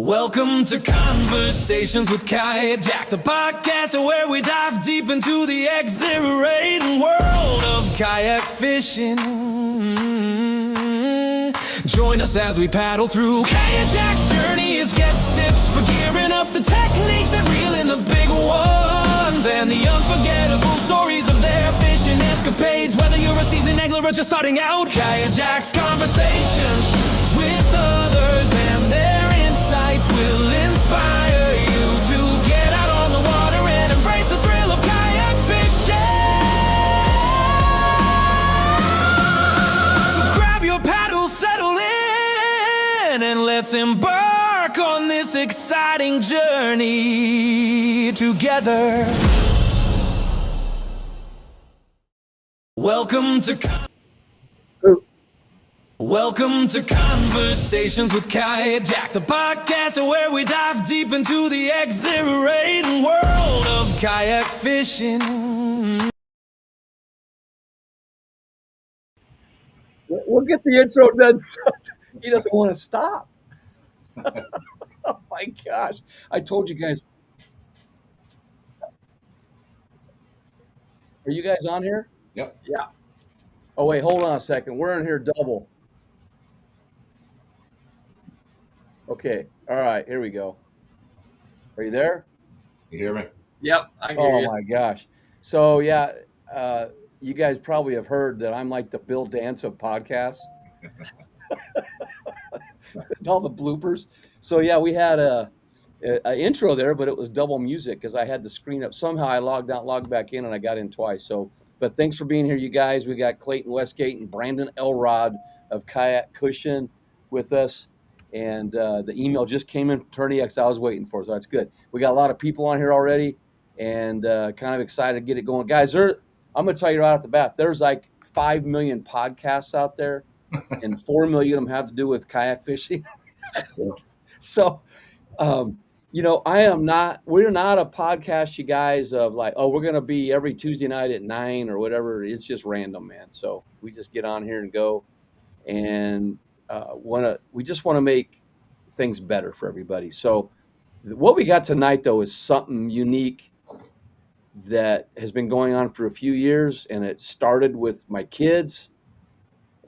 Welcome to Conversations with Kayakjak, the podcast where we dive deep into the exhilarating world of kayak fishing. Join us as we paddle through Kayakjak's journey, his guest tips for gearing up, the techniques that reel in the big ones, and the unforgettable stories of their fishing escapades. Whether you're a seasoned angler or just starting out, Kayakjak's conversations with others and their insights will inspire you to get out on the water and embrace the thrill of kayak fishing. So grab your paddle, settle in, and let's embark on this exciting journey together. Welcome to Conversations with Kayakjak, the podcast where we dive deep into the exhilarating world of kayak fishing. We'll get the intro done. He doesn't want to stop. Oh my gosh. I told you guys. Are you guys on here? Yep. Yeah. Oh, wait, hold on a second. We're in here double. Okay. All right. Here we go. Are you there? You hear me? Yep, I hear you. Oh my gosh. So yeah, you guys probably have heard that I'm like the Bill Dance of podcasts. All the bloopers. So yeah, we had a intro there, but it was double music because I had the screen up. Somehow I logged out, logged back in, and I got in twice. So, but thanks for being here, you guys. We got Clayton Westgate and Brandon Elrod of Kayak Kushion with us. And the email just came in from Attorney X I was waiting for, so that's good. We got a lot of people on here already, and kind of excited to get it going. Guys, I'm going to tell you right off the bat, there's like 5 million podcasts out there, and 4 million of them have to do with kayak fishing. So, we're not a podcast, you guys, of like, oh, we're going to be every Tuesday night at 9 or whatever. It's just random, man. So we just get on here and go, and we just want to make things better for everybody. So what we got tonight, though, is something unique that has been going on for a few years, and it started with my kids,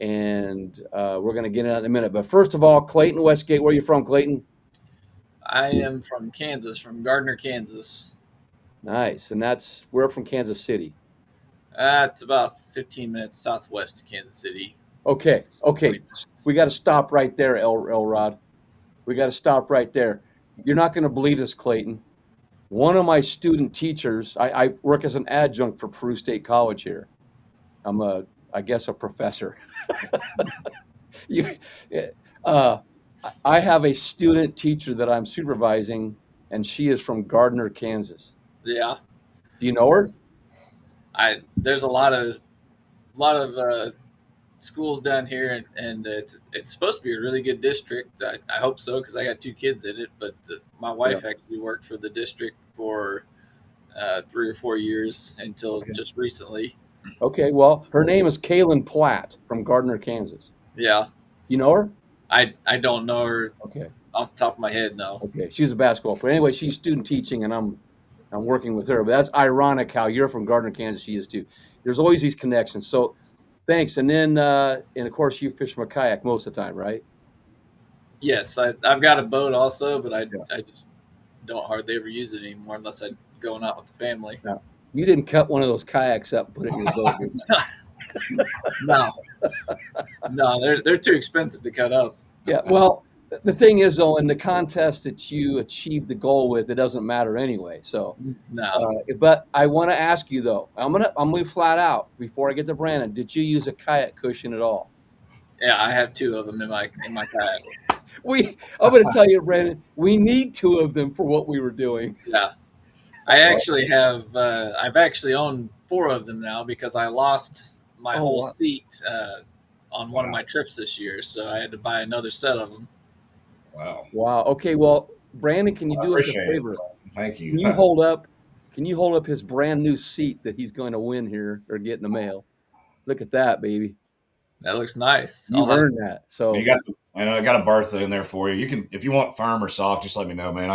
and we're going to get into it in a minute. But first of all, Clayton Westgate, where are you from, Clayton? I am from Kansas, from Gardner, Kansas. Nice. And we're from Kansas City. It's about 15 minutes southwest of Kansas City. Okay. We got to stop right there, Elrod. We got to stop right there. You're not going to believe this, Clayton. One of my student teachers, I work as an adjunct for Peru State College here. I'm I guess a professor. I have a student teacher that I'm supervising, and she is from Gardner, Kansas. Yeah. Do you know her? There's a lot of schools down here, and it's supposed to be a really good district. I hope so, because I got 2 kids in it. But my wife actually worked for the district for 3 or 4 years until just recently. Okay, well, her name is Kaylin Platt from Gardner, Kansas. Yeah. You know her? I don't know her. Okay. Off the top of my head, no. Okay, she's a basketball player. Anyway, she's student teaching, and I'm working with her. But that's ironic how you're from Gardner, Kansas. She is too. There's always these connections. So. Thanks. And then, and of course, you fish from a kayak most of the time, right? Yes, I've got a boat also, but I just don't hardly ever use it anymore unless I'm going out with the family. No. You didn't cut one of those kayaks up and put it in your boat, did you? No, they're too expensive to cut up. Yeah, well, the thing is, though, in the contest that you achieved the goal with, it doesn't matter anyway. So, no. But I want to ask you though. I'm gonna be flat out before I get to Brandon. Did you use a kayak cushion at all? Yeah, I have 2 of them in my kayak. I'm gonna tell you, Brandon. We need 2 of them for what we were doing. Yeah, I actually have. I've actually owned 4 of them now because I lost my whole seat on one of my trips this year, so I had to buy another set of them. Wow. Okay. Well, Brandon, can you do us a favor? Thank you. Can you hold up his brand new seat that he's going to win here or get in the mail? Look at that, baby. That looks nice. You earned that. So you got And I got a Bertha in there for you. You can, if you want firm or soft, just let me know, man.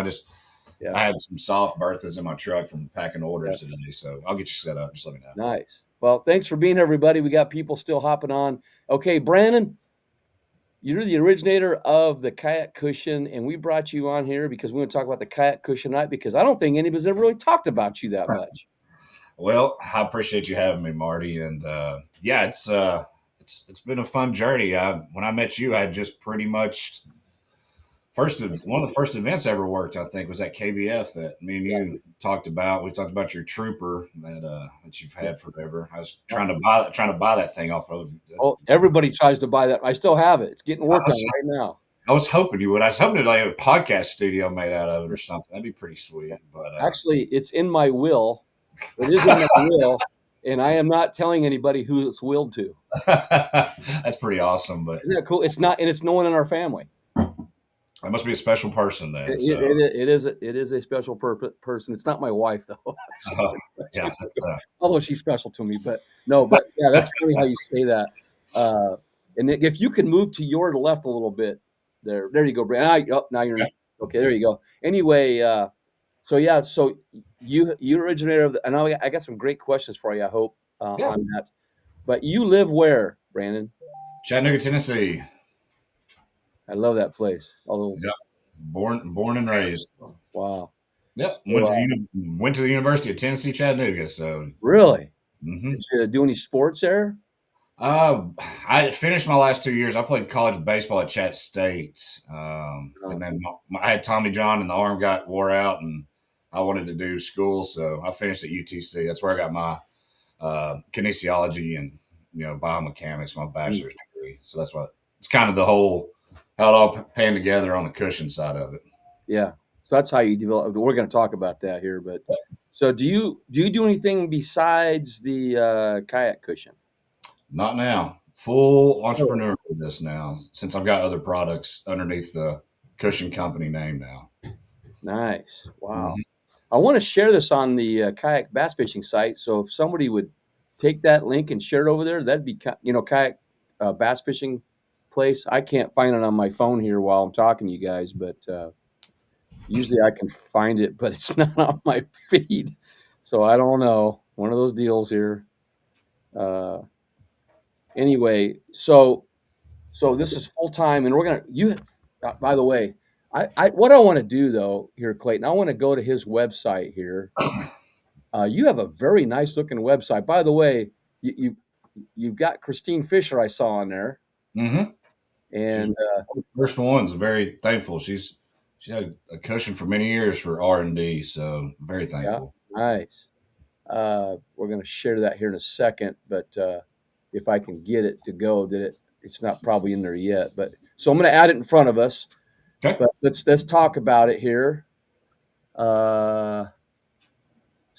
Yeah. I had some soft Berthas in my truck from packing orders Yeah. today, so I'll get you set up. Just let me know. Nice. Well, thanks for being here, everybody. We got people still hopping on. Okay, Brandon, you're the originator of the Kayak Cushion, and we brought you on here because we want to talk about the Kayak Cushion night because I don't think anybody's ever really talked about you that much. Well, I appreciate you having me, Marty. And yeah, it's been a fun journey. When I met you, I had just pretty much one of the first events I ever worked, I think, was at KBF that me and you talked about. We talked about your trooper that you've had forever. I was trying to buy that thing off of. Oh, everybody tries to buy that. I still have it. It's getting worked on right now. I was hoping you would. I was hoping to like a podcast studio made out of it or something. That'd be pretty sweet. But actually, it's in my will. It is in my will, and I am not telling anybody who it's willed to. That's pretty awesome. But isn't that cool? It's not, and it's no one in our family. I must be a special person then. It is a special person. It's not my wife though. Yeah, although she's special to me, but no. But yeah, that's funny how you say that. And if you can move to your left a little bit, there you go, Brandon. Now you're okay. There you go. Anyway, so you originator of, and I got some great questions for you. I hope on that. But you live where, Brandon? Chattanooga, Tennessee. I love that place. Although, born and raised. Wow. Yep. Went to the University of Tennessee, Chattanooga. So really, mm-hmm. Did you do any sports there? I finished my last 2 years. I played college baseball at Chat State, and then I had Tommy John, and the arm wore out, and I wanted to do school, so I finished at UTC. That's where I got my kinesiology and biomechanics, my bachelor's degree. So that's what it's kind of how it all panned together on the cushion side of it. Yeah. So that's how you develop. We're going to talk about that here, but so do you do anything besides the kayak cushion? Not now. Full entrepreneur with this now, since I've got other products underneath the Cushion company name now. Nice. Wow. Mm-hmm. I want to share this on the kayak bass fishing site. So if somebody would take that link and share it over there, that'd be kayak bass fishing place. I can't find it on my phone here while I'm talking to you guys, but usually I can find it, but it's not on my feed. So I don't know. One of those deals here. Anyway, so this is full time, and we're gonna by the way, what I want to do though here, Clayton, I want to go to his website here. You have a very nice looking website. By the way, you've got Christine Fisher I saw on there. Mm-hmm. And first one's very thankful. She had a cushion for many years for R&D, so very thankful. Yeah, nice. We're going to share that here in a second, but if I can get it to go, it's not probably in there yet. But so I'm going to add it in front of us. Okay. But let's talk about it here. So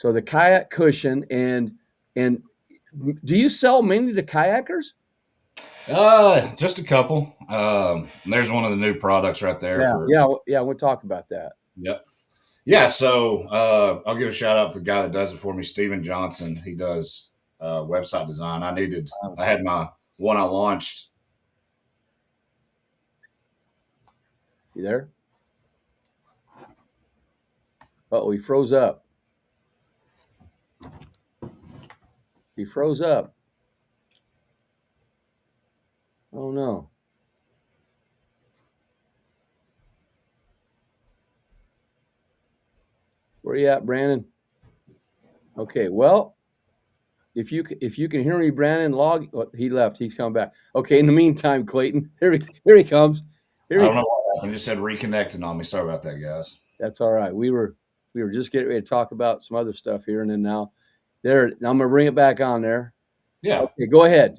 the kayak cushion and do you sell mainly to kayakers? Just a couple. There's one of the new products right there. Yeah. We'll talk about that. Yep. Yeah. So I'll give a shout out to the guy that does it for me, Steven Johnson. He does website design. I had my one I launched. You there? Uh-oh, he froze up. He froze up. Oh no. Where you at, Brandon? Okay, well, if you can hear me, Brandon, he left. He's coming back. Okay, in the meantime, Clayton, here he comes. I don't know what happened. Just said reconnecting on me. Sorry about that, guys. That's all right. We were just getting ready to talk about some other stuff here, and then now I'm gonna bring it back on there. Yeah. Okay, go ahead.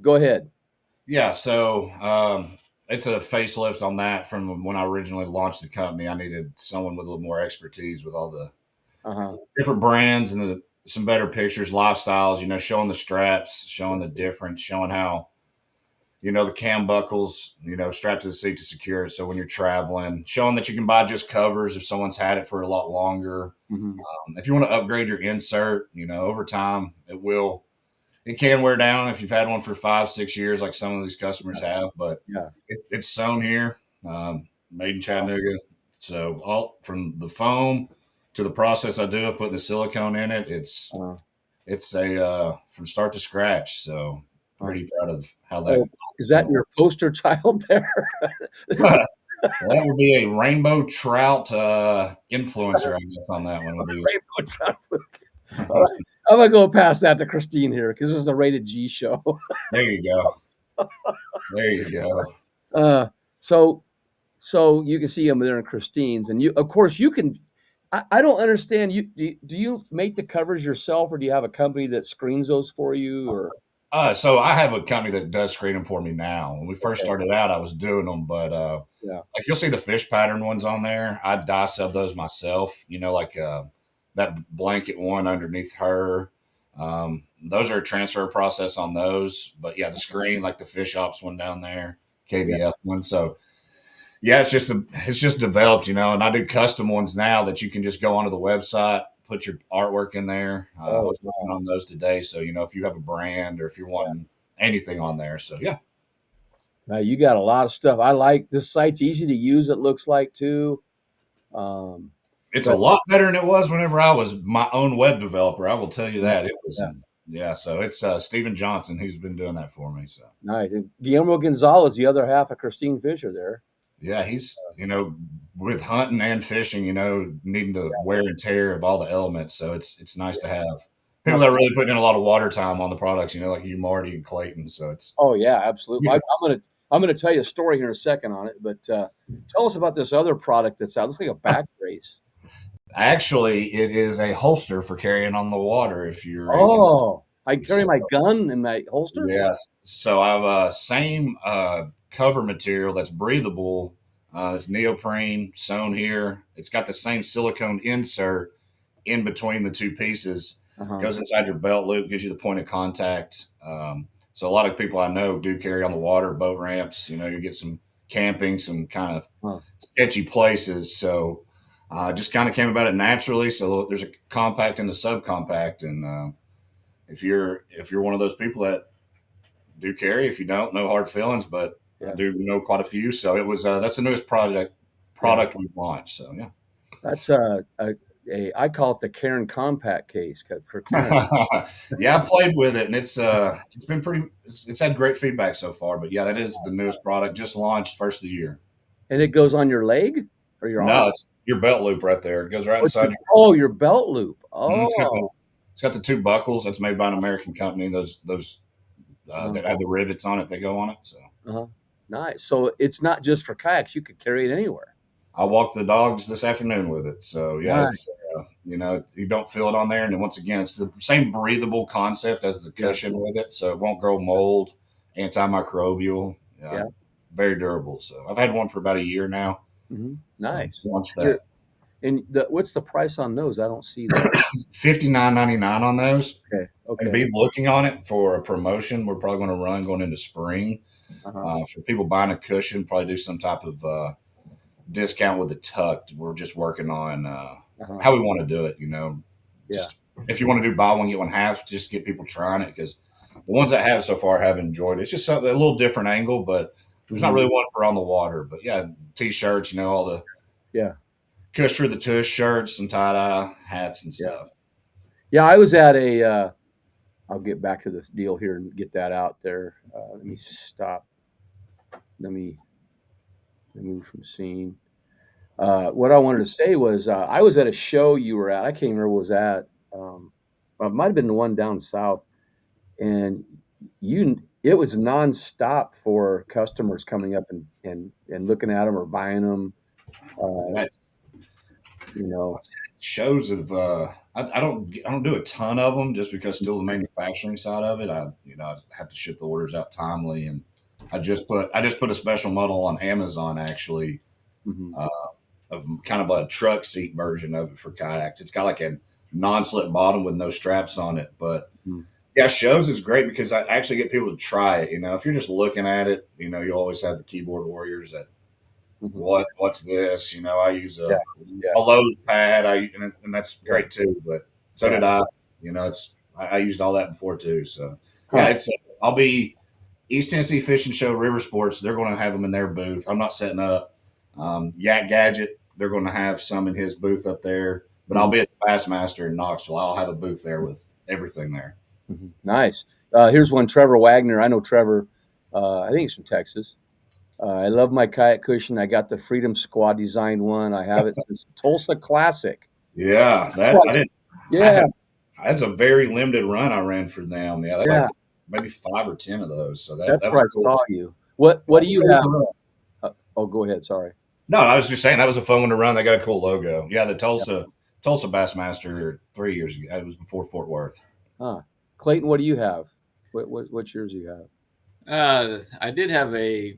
Yeah, so it's a facelift on that from when I originally launched the company. I needed someone with a little more expertise with all the different brands and some better pictures, lifestyles, showing the straps, showing the difference, showing how, the cam buckles, strapped to the seat to secure it. So when you're traveling, showing that you can buy just covers if someone's had it for a lot longer. Mm-hmm. If you want to upgrade your insert, over time, it can wear down if you've had one for 5-6 years, like some of these customers have, but it's sewn here. made in Chattanooga. So all from the foam to the process I do of putting the silicone in it, it's a from start to scratch. So pretty proud of how that is came that your poster child there? about. Well, that would be a rainbow trout influencer, I guess, on that one would be. Rainbow trout. All right. I'm gonna go past that to Christine here because this is a rated G show. There you go. There you go. So you can see them there in Christine's, and you, of course, you can. I don't understand. Do you make the covers yourself, or do you have a company that screens those for you? Or So I have a company that does screen them for me now. When we first started out, I was doing them, but yeah, like you'll see the fish pattern ones on there. I dye sub those myself. Like that blanket one underneath her. Those are a transfer process on those. But yeah, the screen, like the fish ops one down there, yeah, KBF one. So yeah, it's just developed, and I do custom ones now that you can just go onto the website, put your artwork in there. I oh was working on those today, so if you have a brand or if you're wanting anything on there, so yeah. now you got a lot of stuff. I like this site's easy to use. It looks like too. Um, It's a but lot better than it was whenever I was my own web developer. I will tell you yeah, that it was. yeah, Yeah, so it's Stephen Johnson who's been doing that for me. So nice. And Guillermo Gonzalez, the other half of Christine Fisher, there. yeah, he's with hunting and fishing, needing to wear and tear of all the elements. So it's nice to have people Now, that are really putting in a lot of water time on the products. Like you, Marty, and Clayton. So it's oh yeah, absolutely. yeah. I'm gonna tell you a story here in a second on it, but tell us about this other product that's out. It looks like a back brace. Actually, it is a holster for carrying on the water. If you're a Oh, I carry so, my gun in my holster. yes, so I have a same cover material that's breathable. It's neoprene sewn here. It's got the same silicone insert in between the two pieces. Uh-huh. Goes inside your belt loop, gives you the point of contact. So a lot of people I know do carry on the water, boat ramps. You get some camping, some kind of Huh. sketchy places. So just kind of came about it naturally. So there's a compact and a subcompact, and if you're one of those people that do carry, if you don't, no hard feelings, but I Yeah, do know quite a few. So it was that's the newest yeah. product we've launched. So yeah. That's I call it the Karen compact case for Karen. Yeah, I played with it, and it's been pretty. It's had great feedback so far. But yeah, that is the newest product, just launched first of the year. And it goes on your leg or your arm? No, it's your belt loop right there. It goes right What's inside your, oh, your belt loop. your. Oh, It's got the two buckles. That's made by an American company. Those that uh-huh. have the rivets on it. They go on it. So Uh-huh. Nice. So it's not just for kayaks. You could carry it anywhere. I walked the dogs this afternoon with it. So yeah, Nice. it's you don't feel it on there, and then once again, it's the same breathable concept as the Yeah. cushion with it, so it won't grow mold, antimicrobial, Yeah. very durable. So I've had one for about a year now. So Nice. launched Here, that. and what's the price on those? I don't see that. $59.99 on those, Okay. and Okay. be looking on it for a promotion. We're probably going to run going into spring Uh-huh. for people buying a cushion. Probably do some type of discount with the tucked. We're just working on Uh-huh. how we want to do it. Yeah. Just if you want to do buy one get one half, just get people trying it because the ones that have so far have enjoyed it. It's just something a little different angle, but there's not Mhm. really one for on the water. But yeah, t-shirts, all the Yeah. Kush for the tush shirts, some tie dye hats and Yeah. stuff. Yeah. I was at a. I'll get back to this deal here and get that out there. Let me stop. Let me remove from scene. What I wanted to say was I was at a show you were at. I can't remember what it was at. It might have been the one down south, and it was nonstop for customers coming up and looking at them or buying them. That's You know, shows of I don't do a ton of them just because still the manufacturing side of it. I have to ship the orders out timely, and I just put a special model on Amazon actually mhm. uh, of kind of a truck seat version of it for kayaks. It's got like a non-slip bottom with no straps on it, but Mhm. yeah, shows is great because I actually get people to try it. If you're just looking at it, you always have the keyboard warriors that Mhm. what's this? I use Yeah, a yeah, Lowe's pad, and that's yeah, great too. But so yeah. did I. It's I used all that before too. So yeah, Huh. it's I'll be East Tennessee Fishing Show, River Sports, they're going to have them in their booth. I'm not setting up. Yak Gadget, they're going to have some in his booth up there. But I'll be at the Bassmaster in Knoxville. I'll have a booth there with everything there. Nice. Here's one, Trevor Wagner. I know Trevor. I think he's from Texas. I love my kayak cushion. I got the Freedom Squad designed one. I have it since Tulsa Classic. Yeah, I didn't. Yeah, That's a very limited run I ran for them. Yeah, that's yeah. like maybe 5 or 10 of those. So That's that where I was cool. saw you. What do you have? Oh, go ahead. Sorry. No, I was just saying that was a fun one to run. They got a cool logo. Yeah, the Tulsa Bassmaster 3 years ago. It was before Fort Worth. Huh. Clayton, what do you have? What's yours you have? I did have a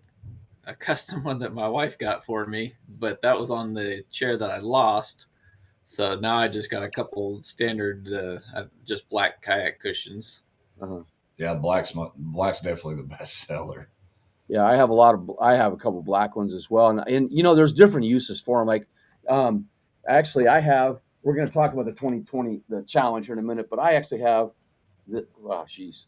custom one that my wife got for me, but that was on the chair that I lost. So now I just got a couple standard, just black kayak cushions. Uh-huh. Yeah, black's definitely the best seller. Yeah, I have a couple black ones as well, and there's different uses for them. Like, actually, we're going to talk about the 2020 the challenge here in a minute, but I actually have jeez,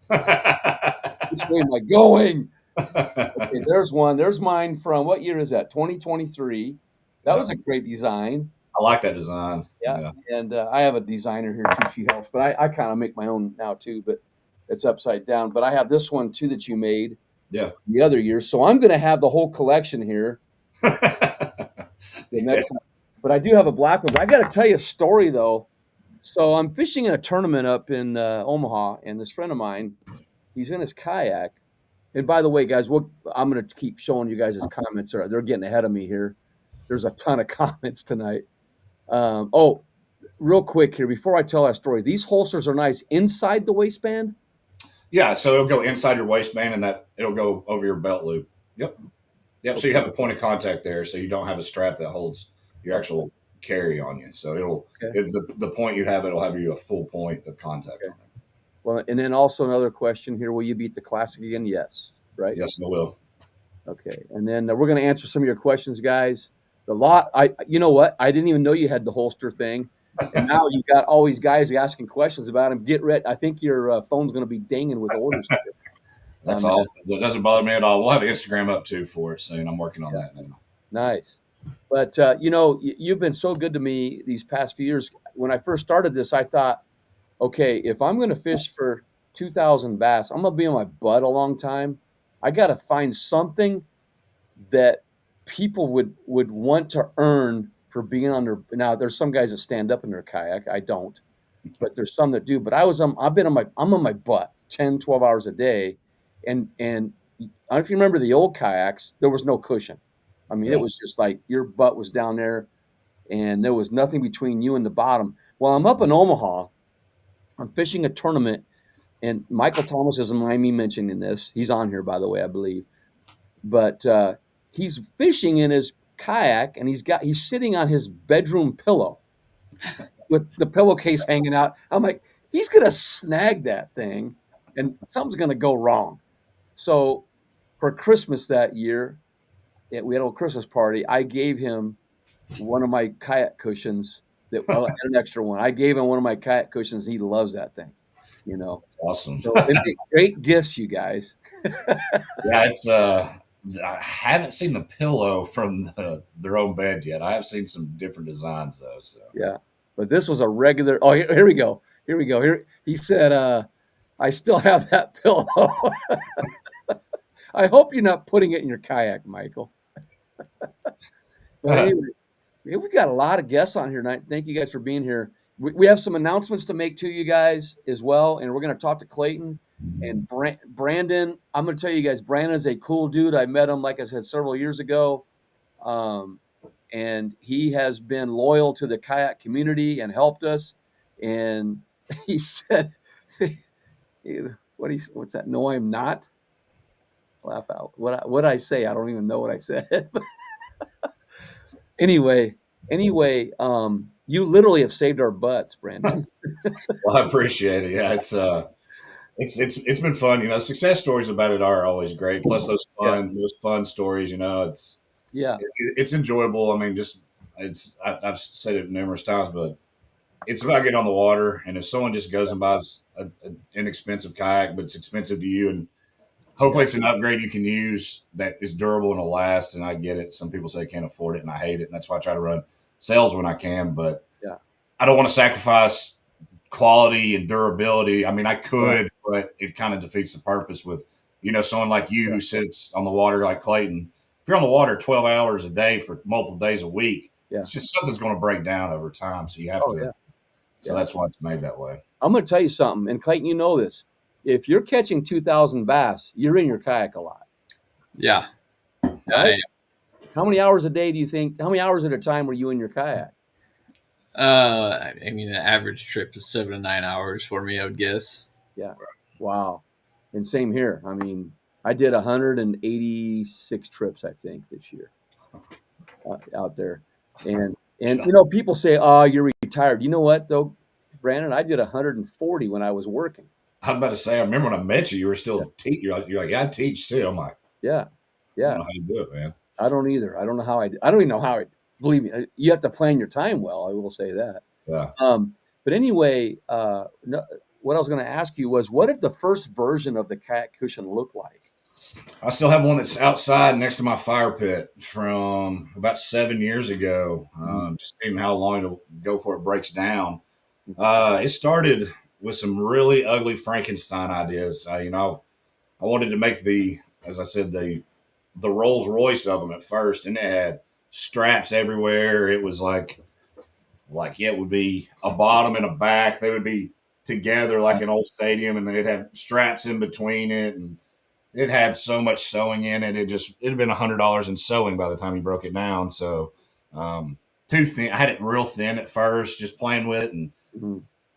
which way am I going? Okay, there's one. There's mine from what year is that? 2023. That was a great design. I like that design. Yeah. And I have a designer here too. She helps, but I kind of make my own now too. But it's upside down. But I have this one too that you made. Yeah. The other year, so I'm going to have the whole collection here. The next time. But I do have a black one. But I got to tell you a story though. So I'm fishing in a tournament up in Omaha, and this friend of mine, he's in his kayak. And by the way, guys, I'm going to keep showing you guys his comments. They're getting ahead of me here. There's a ton of comments tonight. Real quick here, before I tell that story, these holsters are nice inside the waistband. Yeah, so it'll go inside your waistband, and that it'll go over your belt loop. Yep. Okay. So you have a point of contact there, so you don't have a strap that holds your actual carry on you. So the point you have, it'll have you a full point of contact on it. Well, and then also another question here: will you beat the Classic again? Yes, right? Yes, I will. Okay, and then we're going to answer some of your questions, guys. You know what? I didn't even know you had the holster thing, and now you got all these guys asking questions about them. Get ready. I think your phone's going to be dinging with orders. That's all. That doesn't bother me at all. We'll have Instagram up too for it soon. I'm working on that now. Nice. But, you've been so good to me these past few years. When I first started this, I thought, okay, if I'm going to fish for 2,000 bass, I'm going to be on my butt a long time. I got to find something that people would want to earn for being on their. Now, there's some guys that stand up in their kayak. I don't, but there's some that do. But I'm on my butt 10, 12 hours a day. And I don't know if you remember the old kayaks, there was no cushion. I mean, It was just like your butt was down there and there was nothing between you and the bottom. Well, I'm up in Omaha. I'm fishing a tournament, and Michael Thomas doesn't mind me mentioning this. He's on here, by the way, I believe. But he's fishing in his kayak, and he's sitting on his bedroom pillow with the pillowcase hanging out. I'm like, he's going to snag that thing, and something's going to go wrong. So for Christmas that year, we had a little Christmas party. I gave him one of my kayak cushions. An extra one. I gave him one of my kayak cushions. He loves that thing. That's awesome. So they make great gifts, you guys. Yeah, it's I haven't seen the pillow from their own bed yet. I have seen some different designs though. So yeah, but this was a regular. Oh, here we go. Here he said, "I still have that pillow." I hope you're not putting it in your kayak, Michael. But anyway, we've got a lot of guests on here tonight. Thank you guys for being here. We have some announcements to make to you guys as well, and we're going to talk to Clayton and Brandon. I'm going to tell you guys, Brandon is a cool dude. I met him, like I said, several years ago, and he has been loyal to the kayak community and helped us. And he said, "What's that? No, I'm not." Laugh out. What I say? I don't even know what I said. Anyway, you literally have saved our butts, Brandon. Well, I appreciate it. Yeah, it's been fun. Success stories about it are always great. Plus those fun stories. It's enjoyable. I mean, I've said it numerous times, but it's about getting on the water. And if someone just goes and buys an inexpensive kayak, but it's expensive to you, and hopefully it's an upgrade you can use that is durable and will last. And I get it. Some people say they can't afford it, and I hate it. And that's why I try to run sales when I can. But Yeah. I don't want to sacrifice quality and durability. I mean, I could, but it kind of defeats the purpose with, someone like you who sits on the water like Clayton. If you're on the water 12 hours a day for multiple days a week, it's just something's going to break down over time. So you have to. So that's why it's made that way. I'm going to tell you something, and Clayton, you know this. If you're catching 2,000 bass, you're in your kayak a lot. Yeah. Right? How many hours a day do you think? How many hours at a time were you in your kayak? I mean, an average trip is 7 to 9 hours for me, I would guess. Yeah. Wow. And same here. I mean, I did 186 trips, I think, this year out there. And people say, "Oh, you're retired." You know what, though, Brandon? I did 140 when I was working. I was about to say, I remember when I met you, you were still you're like, yeah, I teach too. I'm like, yeah. I don't know how you do it, man. I don't either. I don't know how I don't even know how I. Believe me, you have to plan your time well. I will say that. Yeah. But anyway, what I was going to ask you was, what did the first version of the Kayak Kushion look like? I still have one that's outside next to my fire pit from about 7 years ago. Just seeing how long it'll go before it breaks down. It started with some really ugly Frankenstein ideas. I wanted to make as I said, the Rolls Royce of them at first, and it had straps everywhere. It was like it would be a bottom and a back. They would be together like an old stadium, and they'd have straps in between it, and it had so much sewing in it. It had been $100 in sewing by the time you broke it down. So too thin. I had it real thin at first, just playing with it, and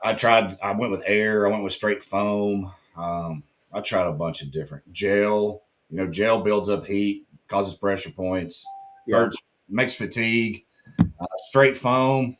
I went with air. I went with straight foam. I tried a bunch of different gel. Gel builds up heat, causes pressure points, hurts, makes fatigue. Straight foam,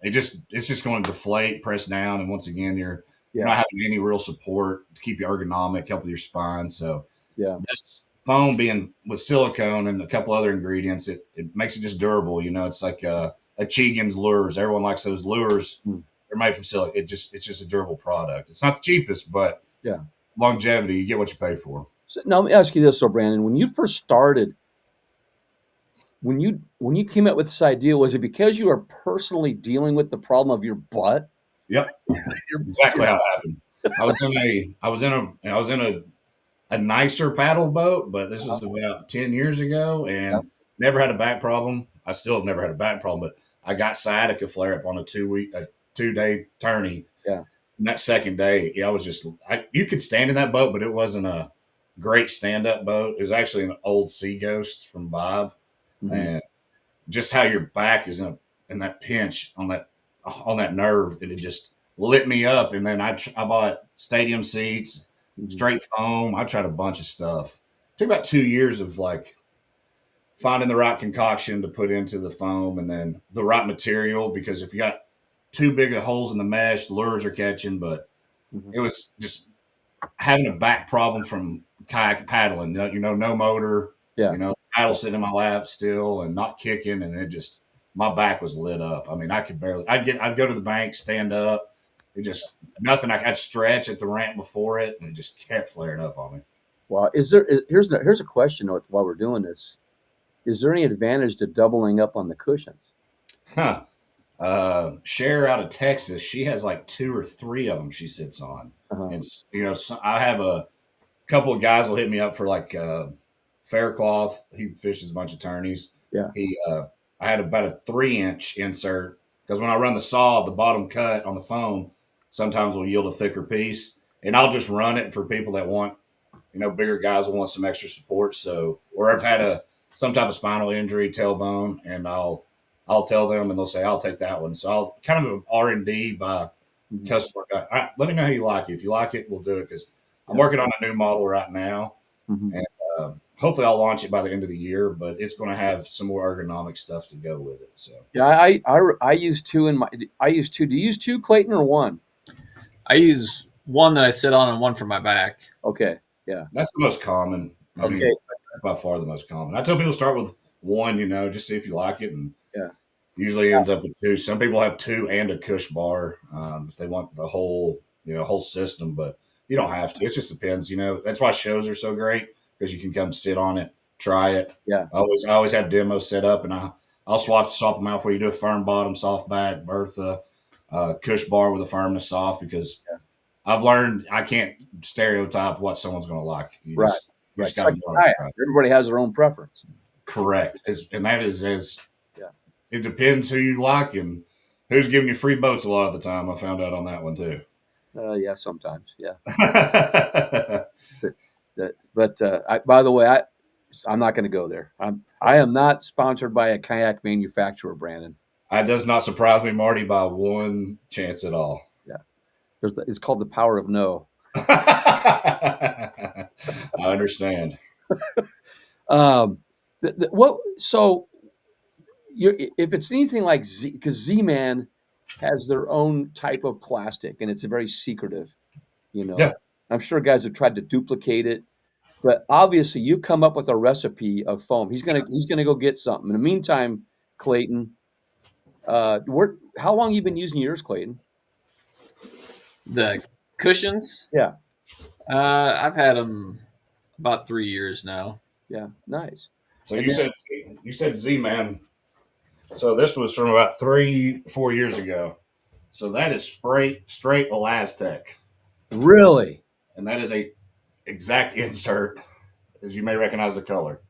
it's just going to deflate, press down, and once again, you're not having any real support to keep you ergonomic, help with your spine. So this foam being with silicone and a couple other ingredients, it makes it just durable. It's like a Chegan's lures. Everyone likes those lures. They're made from silicone. It's just a durable product. It's not the cheapest, but longevity, you get what you pay for. So now let me ask you this, Brandon. When you first started, when you came up with this idea, was it because you were personally dealing with the problem of your butt? Yep, exactly how it happened. I was in a nicer paddle boat, but this was about 10 years ago, and never had a back problem. I still have never had a back problem, but I got sciatica flare up on a 2-day tourney. Yeah. And that second day, you could stand in that boat, but it wasn't a great stand-up boat. It was actually an old Sea Ghost from Bob. And just how your back is in that pinch on that nerve, and it just lit me up. And then I bought stadium seats, straight foam. I tried a bunch of stuff. It took about 2 years of finding the right concoction to put into the foam, and then the right material, because if you got too big of holes in the mesh, the lures are catching. But it was just having a back problem from kayak paddling. No motor. Paddle sitting in my lap still and not kicking, and my back was lit up. I mean, I could barely. I'd go to the bank, stand up. It just nothing. I'd stretch at the ramp before it, and it just kept flaring up on me. Well, here's a question while we're doing this. Is there any advantage to doubling up on the cushions? Cher out of Texas, she has like 2 or 3 of them she sits on, and I have a couple of guys will hit me up for Faircloth. He fishes a bunch of tourneys. Yeah. I had about a 3-inch insert, because when I run the saw, the bottom cut on the foam sometimes will yield a thicker piece, and I'll just run it for people that want, bigger guys will want some extra support. So, or I've had some type of spinal injury, tailbone, and I'll tell them, and they'll say, I'll take that one. So I'll kind of R&D by customer. Let me know how you like it. If you like it, we'll do it, because I'm working on a new model right now, and hopefully I'll launch it by the end of the year, but it's going to have some more ergonomic stuff to go with it. So I use 2 I use 2. Do you use 2, Clayton, or 1? I use 1 that I sit on and 1 for my back. Okay. Yeah. That's the most common. I mean, by far the most common. I tell people start with 1, just see if you like it, and usually ends up with 2. Some people have 2 and a cush bar if they want the whole system, but You don't have to. It just depends. That's why shows are so great because you can come sit on it, try it. Yeah. I always have demos set up, and I'll swap them out for you. Do a firm bottom, soft back, Bertha, Cush bar with a firmness soft because I've learned I can't stereotype what someone's going to like. You Right. just It's got like to kayak. Everybody has their own preference. Correct. And that is as Yeah. it depends who you like and who's giving you free boats a lot of the time. I found out on that one too. Yeah, sometimes. Yeah. By the way, I'm not going to go there. I am not sponsored by a kayak manufacturer, Brandon. That does not surprise me, Marty, by one chance at all. Yeah. It's called the power of no. I understand. So if it's anything like because Z-Man has their own type of plastic and it's very secretive, Yeah. I'm sure guys have tried to duplicate it, but obviously you come up with a recipe of foam. He's gonna go get something. In the meantime, Clayton, how long you been using yours, Clayton? The cushions? Yeah. I've had them about 3 years now. Yeah, nice. So you said Z-Man. So this was from about 3-4 years ago. So that is straight Elastec. Really? And that is a exact insert, as you may recognize the color.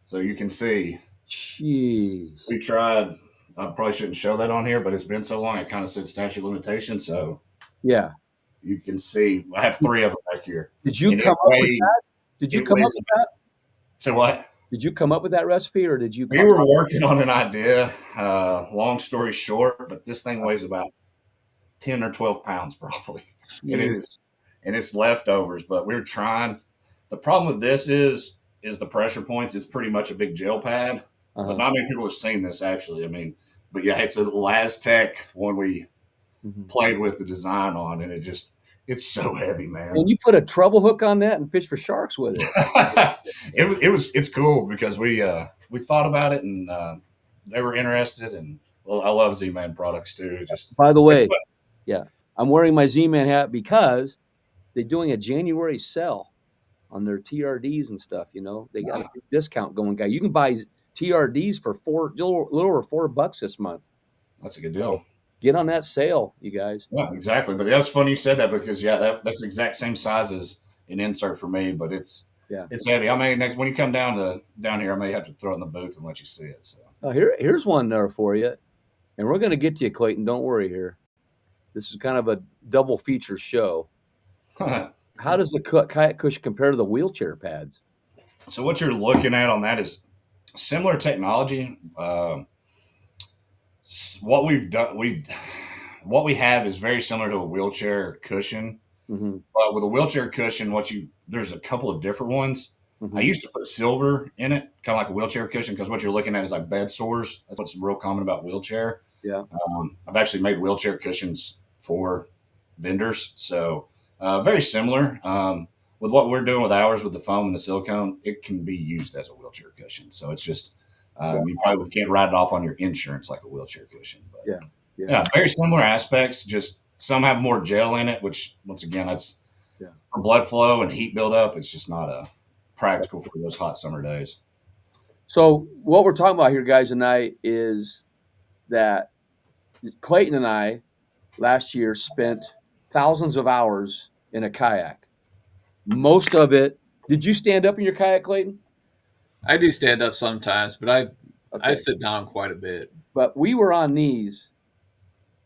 So you can see. Jeez. We tried. I probably shouldn't show that on here, but it's been so long. It kind of said statute of limitations. So yeah, you can see. I have 3 of them back here. Did you come up with that? Did you come up with that? So what? Did you come up with that recipe, or did you? We were working on an idea. Long story short, but this thing weighs about 10 or 12 pounds, probably. It is, and it's leftovers. But we're trying. The problem with this is the pressure points. It's pretty much a big gel pad. But not many people have seen this actually. I mean, but yeah, it's a Lastec one we played with the design on, and it's so heavy, man. And you put a treble hook on that and fish for sharks with it. It's cool because we thought about it and they were interested, and well, I love Z-Man products too. Just by the way, yeah, I'm wearing my Z-Man hat because they're doing a January sale on their TRDs and stuff. They got a discount going, guy. You can buy TRDs for a little over $4 this month. That's a good deal. Get on that sale, you guys. Yeah, exactly. But that's funny you said that because that's the exact same size as an insert for me, but it's heavy. I may when you come down here, I may have to throw it in the booth and let you see it. So here's one there for you, and we're going to get to you, Clayton. Don't worry here. This is kind of a double feature show. How does the Kayak Kush compare to the wheelchair pads? So what you're looking at on that is similar technology. What we have is very similar to a wheelchair cushion. But with a wheelchair cushion, there's a couple of different ones. I used to put silver in it, kind of like a wheelchair cushion, because what you're looking at is like bed sores. That's what's real common about wheelchair. Yeah. I've actually made wheelchair cushions for vendors, so very similar. With what we're doing with ours, with the foam and the silicone, it can be used as a wheelchair cushion. So it's just you probably can't write it off on your insurance like a wheelchair cushion. But yeah, very similar aspects. Just some have more gel in it, which once again, that's for blood flow and heat buildup. It's just not practical for those hot summer days. So what we're talking about here, guys, tonight is that Clayton and I last year spent thousands of hours in a kayak. Most of it. Did you stand up in your kayak, Clayton? I do stand up sometimes, but I sit down quite a bit. But we were on knees.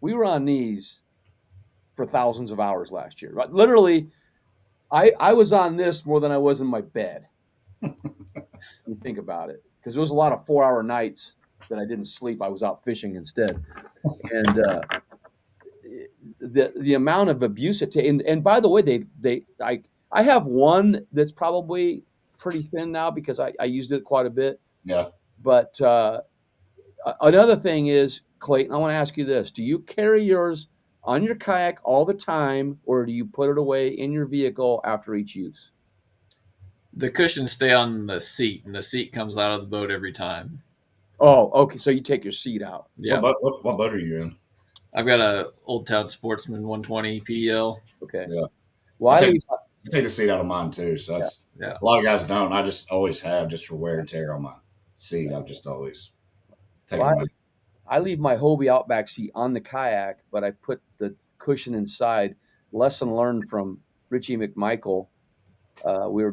We were on knees for thousands of hours last year. Right? Literally, I was on this more than I was in my bed. You think about it, because there was a lot of 4-hour nights that I didn't sleep. I was out fishing instead, and the amount of abuse it takes. And by the way, I have one that's probably pretty thin now because I used it quite a bit. Yeah. But another thing is, Clayton, I want to ask you this. Do you carry yours on your kayak all the time, or do you put it away in your vehicle after each use? The cushions stay on the seat, and the seat comes out of the boat every time. Oh, okay. So you take your seat out. Yeah. What boat are you in? I've got a Old Town Sportsman 120 PL. Okay. Yeah. Well, I take the seat out of mine too. So that's Yeah. a lot of guys don't. I just always have just for wear and tear on my seat. I've just always taken Well, them out. I leave my Hobie Outback seat on the kayak, but I put the cushion inside. Lesson learned from Richie McMichael. We were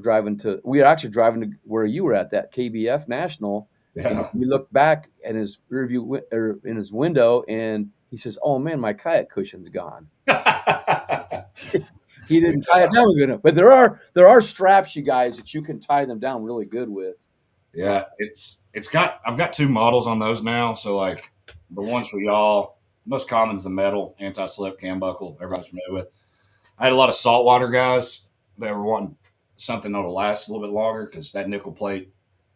actually driving to where you were at, that KBF National, and Yeah. we looked back at his or in his window, and he says, "Oh man, my kayak cushion's gone." He didn't tie it down good enough. But there are straps, you guys, that you can tie them down really good with. Yeah, I've got two models on those now. So like the ones for y'all, most common is the metal anti-slip cam buckle. Everybody's familiar with. I had a lot of saltwater guys that were wanting something that'll last a little bit longer because that nickel plate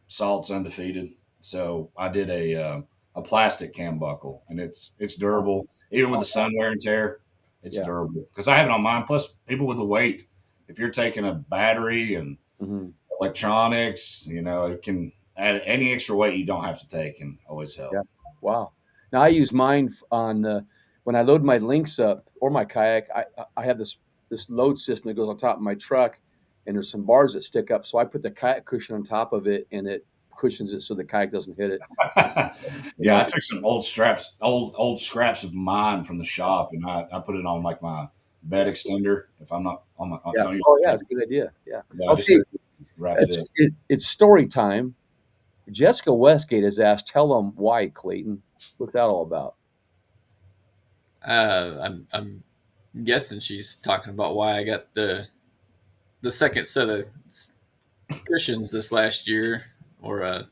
salt's undefeated. So I did a plastic cam buckle, and it's durable even with the sun wear and tear. It's Yeah. durable because I have it on mine. Plus, people with the weight, if you're taking a battery and Mm-hmm. electronics, it can add any extra weight you don't have to take and always help. Yeah. Wow. Now I use mine on when I load my links up or my kayak. I have this load system that goes on top of my truck, and there's some bars that stick up. So I put the kayak cushion on top of it, and it cushions it so the kayak doesn't hit it. Yeah, I took some old straps, old scraps of mine from the shop, and I put it on like my bed extender. If I'm not on my, Yeah. don't use Oh the yeah, it's a good idea. Yeah. yeah, I just Okay. wrapped it. It's story time. Jessica Westgate has asked, "Tell them why, Clayton. What's that all about?" I'm guessing she's talking about why I got the second set of cushions this last year, or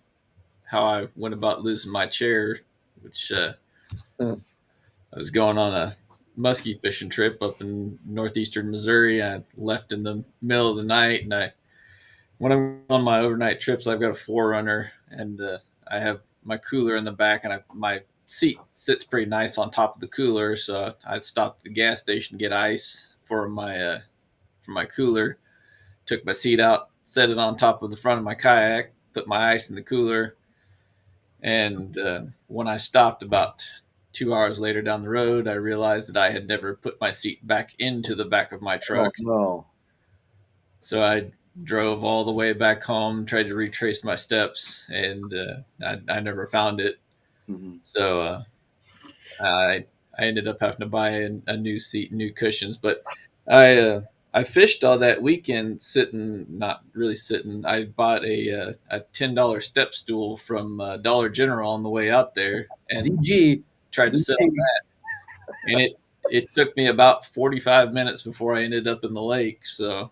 how I went about losing my chair, which I was going on a muskie fishing trip up in northeastern Missouri. I left in the middle of the night, and when I'm on my overnight trips, I've got a Forerunner, and I have my cooler in the back, and my seat sits pretty nice on top of the cooler. So I'd stop at the gas station, get ice for my cooler, took my seat out, set it on top of the front of my kayak, put my ice in the cooler, and when I stopped about 2 hours later down the road, I realized that I had never put my seat back into the back of my truck. Oh, no. So I drove all the way back home, tried to retrace my steps, and I never found it. Mm-hmm. So I ended up having to buy a new seat, new cushions. But I fished all that weekend sitting, not really sitting. I bought a $10 step stool from Dollar General on the way out there, and DG tried to sit on that. And it took me about 45 minutes before I ended up in the lake. So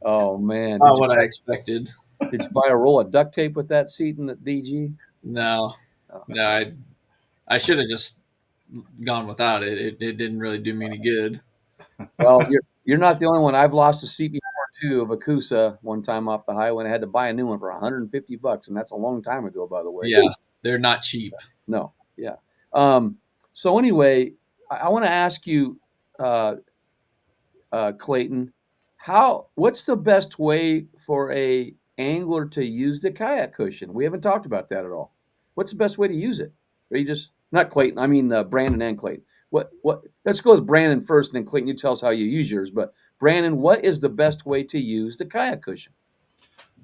Oh man! not what I expected. Did you buy a roll of duct tape with that seat in the DG? No, Oh. no, I should have just gone without it. It didn't really do me any good. Well, you're not the only one. I've lost a seat before too of a Kusa one time off the highway, and I had to buy a new one for $150, and that's a long time ago, by the way. Yeah, they're not cheap. No. Yeah. So anyway, I want to ask you, Clayton, what's the best way for a angler to use the kayak cushion? We haven't talked about that at all. What's the best way to use it? Or you just not Clayton? I mean Brandon and Clayton. What? Let's go with Brandon first, and then Clayton. You tell us how you use yours. But Brandon, what is the best way to use the kayak cushion?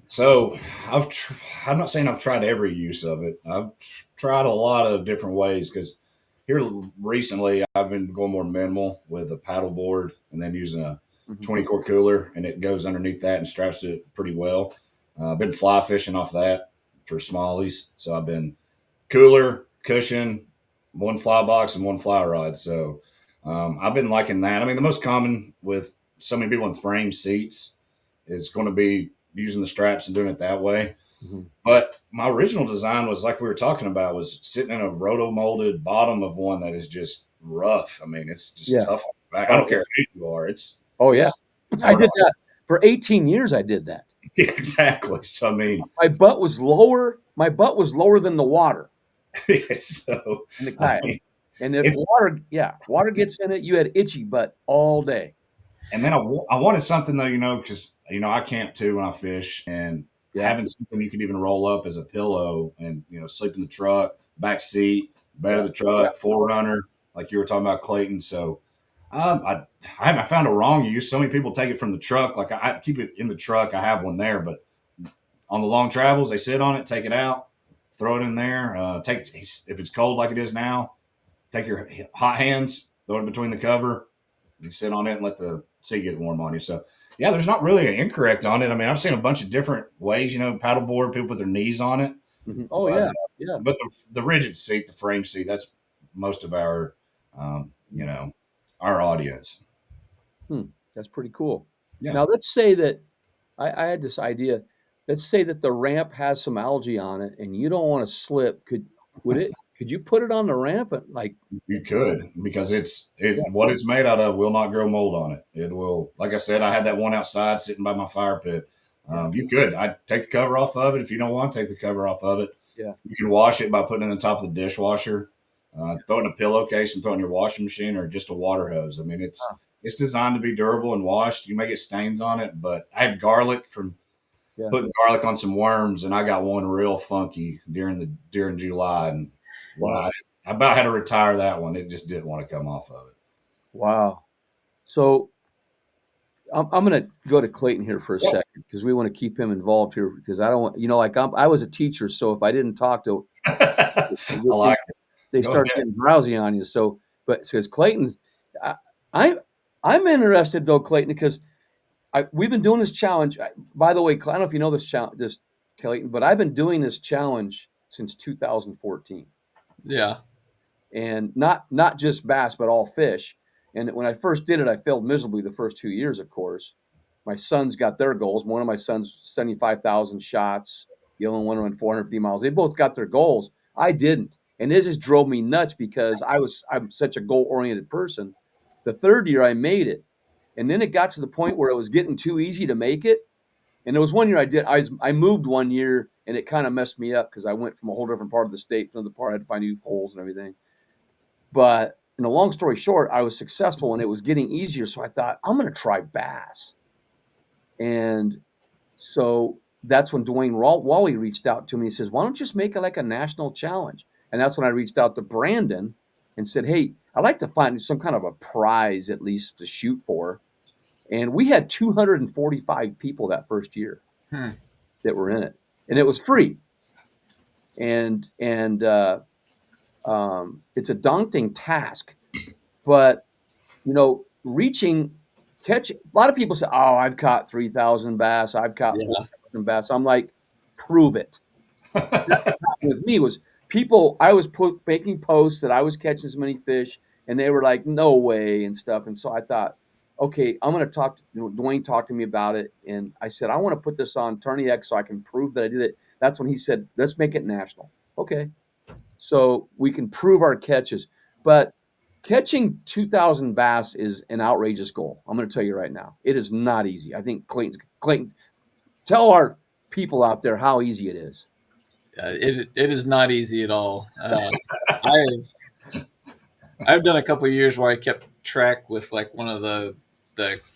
So I'm not saying I've tried every use of it. I've tried a lot of different ways because here recently I've been going more minimal with a paddle board and then using a Mm-hmm. 20 quart cooler, and it goes underneath that and straps it pretty well. I've been fly fishing off that for smallies, so I've been cooler, cushion, one fly box, and one fly rod. So I've been liking that. I mean, the most common with so many people in frame seats is going to be using the straps and doing it that way. Mm-hmm. But my original design was like we were talking about, was sitting in a roto molded bottom of one that is just rough. I mean, it's just tough on the back. I don't care who you are. It's I did that for 18 years. I did that. Yeah, exactly. So I mean, my butt was lower. My butt was lower than the water. So in the kayak. And if water gets in it, you had itchy butt all day. And then I wanted something though, because I camp too when I fish, and having something you can even roll up as a pillow and sleep in the truck, back seat, bed of the truck, Forerunner, like you were talking about, Clayton. So I haven't found a wrong use. So many people take it from the truck. Like I keep it in the truck. I have one there, but on the long travels, they sit on it, take it out, throw it in there. If it's cold like it is now, take your hot hands, throw it between the cover, you sit on it and let the sea get warm on you. So yeah, there's not really an incorrect on it. I mean, I've seen a bunch of different ways. Paddleboard, people put their knees on it. Oh But, yeah, yeah. but the rigid seat, the frame seat, that's most of our, our audience. That's pretty cool. Yeah. Now let's say that I had this idea. Let's say that the ramp has some algae on it, and you don't want to slip. Could you put it on the ramp and like? You could, because Yeah. what it's made out of will not grow mold on it. It will, like I said, I had that one outside sitting by my fire pit. You could. I'd take the cover off of it if you don't want to take the cover off of it. Yeah. You can wash it by putting it in the top of the dishwasher, throw it in a pillowcase and throw it in your washing machine or just a water hose. I mean, it's designed to be durable and washed. You may get stains on it, but I had garlic from Yeah. putting garlic on some worms, and I got one real funky during July, and Wow. I about had to retire that one. It just didn't want to come off of it. Wow. So I'm going to go to Clayton here for a Yeah. second because we want to keep him involved here because I don't want, like I was a teacher, so if I didn't talk to, I like it. they Go start ahead. getting drowsy on you. So, but because Clayton, I, I I'm interested though, Clayton, because we've been doing this challenge. By the way, I don't know if you know this challenge, this Clayton, but I've been doing this challenge since 2014. Yeah. And not just bass, but all fish. And when I first did it, I failed miserably the first 2 years, of course. My sons got their goals. One of my sons, 75,000 shots. The other one went 450 miles. They both got their goals. I didn't. And this just drove me nuts because I'm such a goal-oriented person. The third year I made it. And then it got to the point where it was getting too easy to make it. And there was one year I moved one year and it kind of messed me up because I went from a whole different part of the state to another part. I had to find new holes and everything. But in a long story short, I was successful and it was getting easier. So I thought, I'm going to try bass. And so that's when Dwayne Wally reached out to me. He says, why don't you just make it like a national challenge? And that's when I reached out to Brandon and said, hey, I'd like to find some kind of a prize at least to shoot for. And we had 245 people that first year that were in it. And it was free. And it's a daunting task, but catch. A lot of people say, "Oh, I've caught 3,000 bass. I've caught 4,000 bass." I'm like, prove it. With me was people. I was making posts that I was catching so many fish, and they were like, "No way" and stuff. And so I thought, okay, I'm going to talk. Dwayne talked to me about it, and I said, I want to put this on Tourney X so I can prove that I did it. That's when he said, let's make it national. Okay. So we can prove our catches. But catching 2,000 bass is an outrageous goal. I'm going to tell you right now. It is not easy. I think Clayton, tell our people out there how easy it is. It is not easy at all. I've done a couple of years where I kept track with like one of the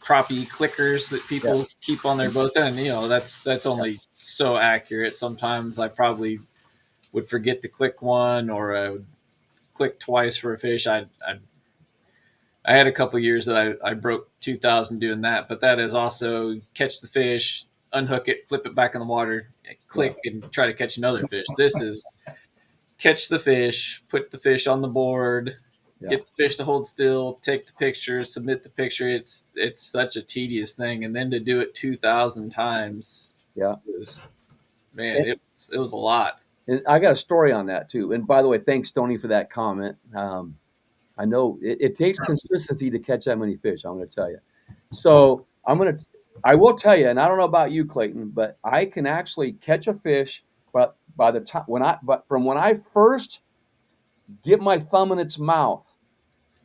crappie clickers that people keep on their boats, and that's only so accurate. Sometimes I probably would forget to click one, or I would click twice for a fish. I had a couple of years that I broke 2,000 doing that, but that is also catch the fish, unhook it, flip it back in the water, click, and try to catch another fish. This is catch the fish, put the fish on the board, get the fish to hold still, take the picture, submit the picture. It's such a tedious thing, and then to do it 2,000 times, it was a lot. And I got a story on that too. And by the way, thanks, Tony, for that comment. I know it takes consistency to catch that many fish. I'm going to tell you. So I will tell you, and I don't know about you, Clayton, but I can actually catch a fish. But by the time from when I first get my thumb in its mouth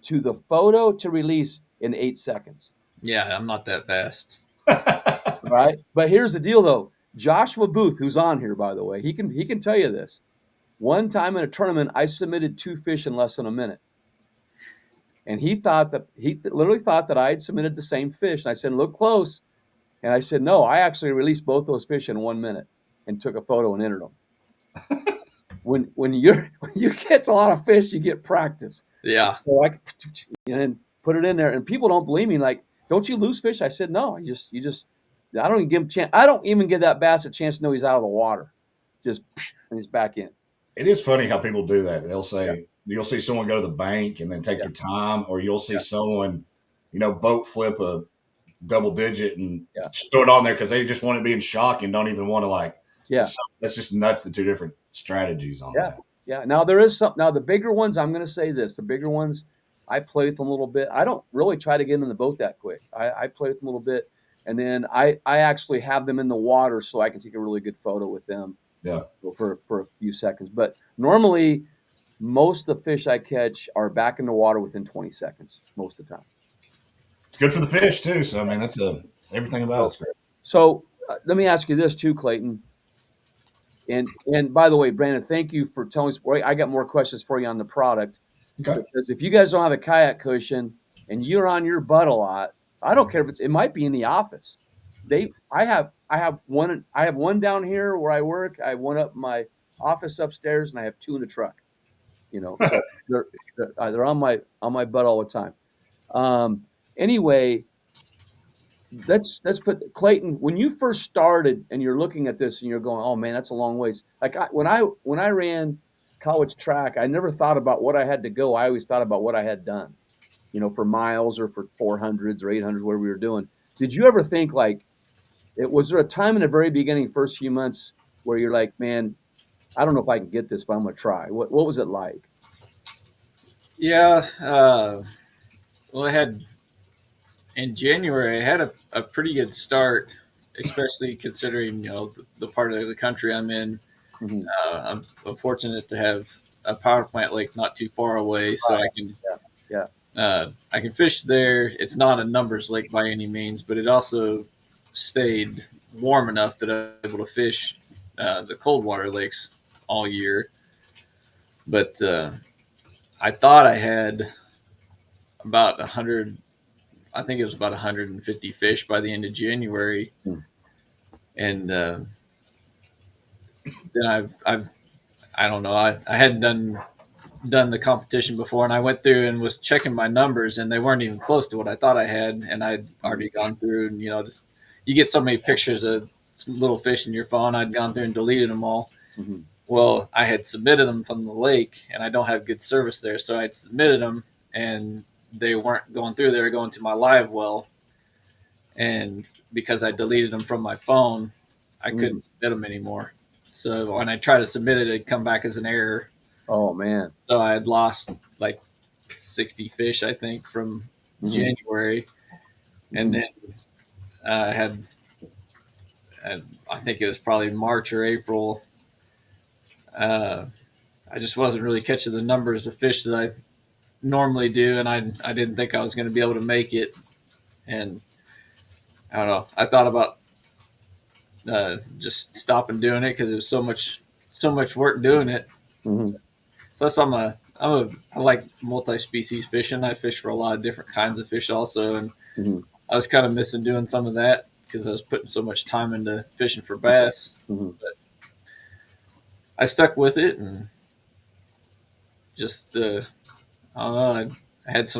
to the photo to release in 8 seconds. Yeah, I'm not that fast. Right. But here's the deal, though. Joshua Booth, who's on here, by the way, he can tell you this. One time in a tournament, I submitted 2 fish in less than a minute. And he literally thought that I had submitted the same fish. And I said, look close. And I said, no, I actually released both those fish in 1 minute and took a photo and entered them. when you catch a lot of fish, you get practice. Yeah. So put it in there, and people don't believe me. Like, don't you lose fish? I said, no. You just. I don't even give him a chance. I don't even give that bass a chance to know he's out of the water. Just and he's back in. It is funny how people do that. They'll say, Yeah. you'll see someone go to the bank and then take Yeah. their time, or you'll see Yeah. someone, boat flip a double digit and Yeah. just throw it on there because they just want to be in shock and don't even want to like. Yeah. That's just nuts. The two different strategies on Yeah. that. Yeah. Now there is some. Now the bigger ones, I'm going to say this: the bigger ones, I play with them a little bit. I don't really try to get them in the boat that quick. I play with them a little bit, and then I actually have them in the water so I can take a really good photo with them. Yeah. For a few seconds. But normally, most of the fish I catch are back in the water within 20 seconds most of the time. It's good for the fish too. So I mean, that's everything about it's great. So let me ask you this too, Clayton. And by the way, Brandon, thank you for telling us. I got more questions for you on the product. Okay. Because if you guys don't have a kayak cushion and you're on your butt a lot, I don't care if it might be in the office. I have one down here where I work. I have one up in my office upstairs, and I have two in the truck. So they're on my butt all the time. Anyway, let's put Clayton. When you first started and you're looking at this and you're going, oh man, that's a long ways. Like when I ran college track, I never thought about what I had to go. I always thought about what I had done, for miles or for 400s or 800s, whatever we were doing. Did you ever think was there a time in the very beginning, first few months, where you're like, man, I don't know if I can get this, but I'm going to try? What was it like? Yeah. Well, in January, I had a pretty good start, especially considering, the part of the country I'm in. Mm-hmm. I'm fortunate to have a power plant lake not too far away, so I can I can fish there. It's not a numbers lake by any means, but it also stayed warm enough that I'm able to fish the cold water lakes all year. But I thought I had about 100. I think it was about 150 fish by the end of January, and then I don't know. I hadn't done the competition before, and I went through and was checking my numbers, and they weren't even close to what I thought I had, and I'd already gone through, and just you get so many pictures of little fish in your phone. I'd gone through and deleted them all. Mm-hmm. Well, I had submitted them from the lake, and I don't have good service there, so I'd submitted them, and they weren't going through. They were going to my live well, and because I deleted them from my phone, I couldn't submit them anymore. So when I tried to submit it, it'd come back as an error. Oh man! So I had lost like 60 fish, I think, from January, and then I had, I think it was probably March or April. I just wasn't really catching the numbers of fish that I normally do, and I didn't think I was going to be able to make it. And I don't know. I thought about just stopping doing it because it was so much work doing it. Mm-hmm. Plus, I like multi-species fishing. I fish for a lot of different kinds of fish also, and I was kind of missing doing some of that because I was putting so much time into fishing for bass. But I stuck with it and just I don't know. I had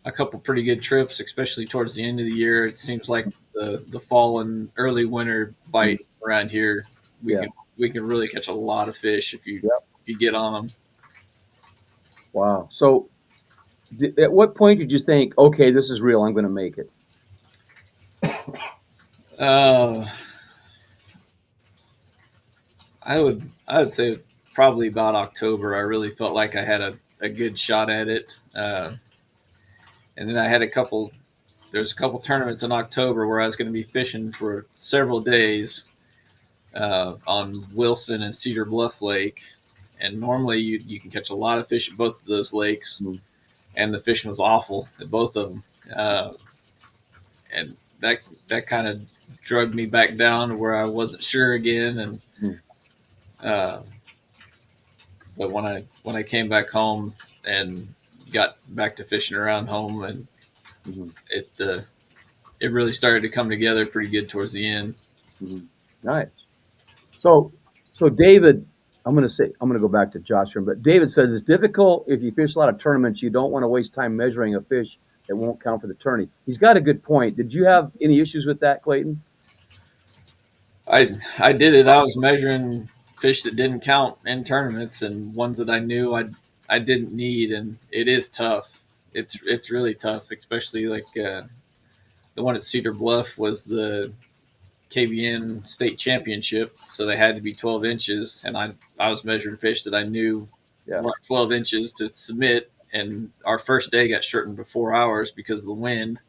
a couple pretty good trips, especially towards the end of the year. It seems like the fall and early winter bites around here, we can really catch a lot of fish if you get on them. Wow. So at what point did you think, okay, this is real, I'm going to make it? I would say probably about October. I really felt like I had a good shot at it. And then I had there's a couple tournaments in October where I was going to be fishing for several days on Wilson and Cedar Bluff Lake. And normally you can catch a lot of fish at both of those lakes. And the fishing was awful at both of them. And that kind of drugged me back down to where I wasn't sure again. And but when I came back home and got back to fishing around home, and it really started to come together pretty good towards the end. Nice. So David, I'm going to go back to Josh here, but David said it's difficult if you fish a lot of tournaments. You don't want to waste time measuring a fish It won't count for the tourney. He's got a good point. Did you have any issues with that, Clayton? I did it. I was measuring fish that didn't count in tournaments and ones that I knew I didn't need, and it is tough. It's really tough, especially like the one at Cedar Bluff was the KBN state championship, so they had to be 12 inches, and I was measuring fish that I knew were 12 inches to submit, and our first day got shortened to 4 hours because of the wind.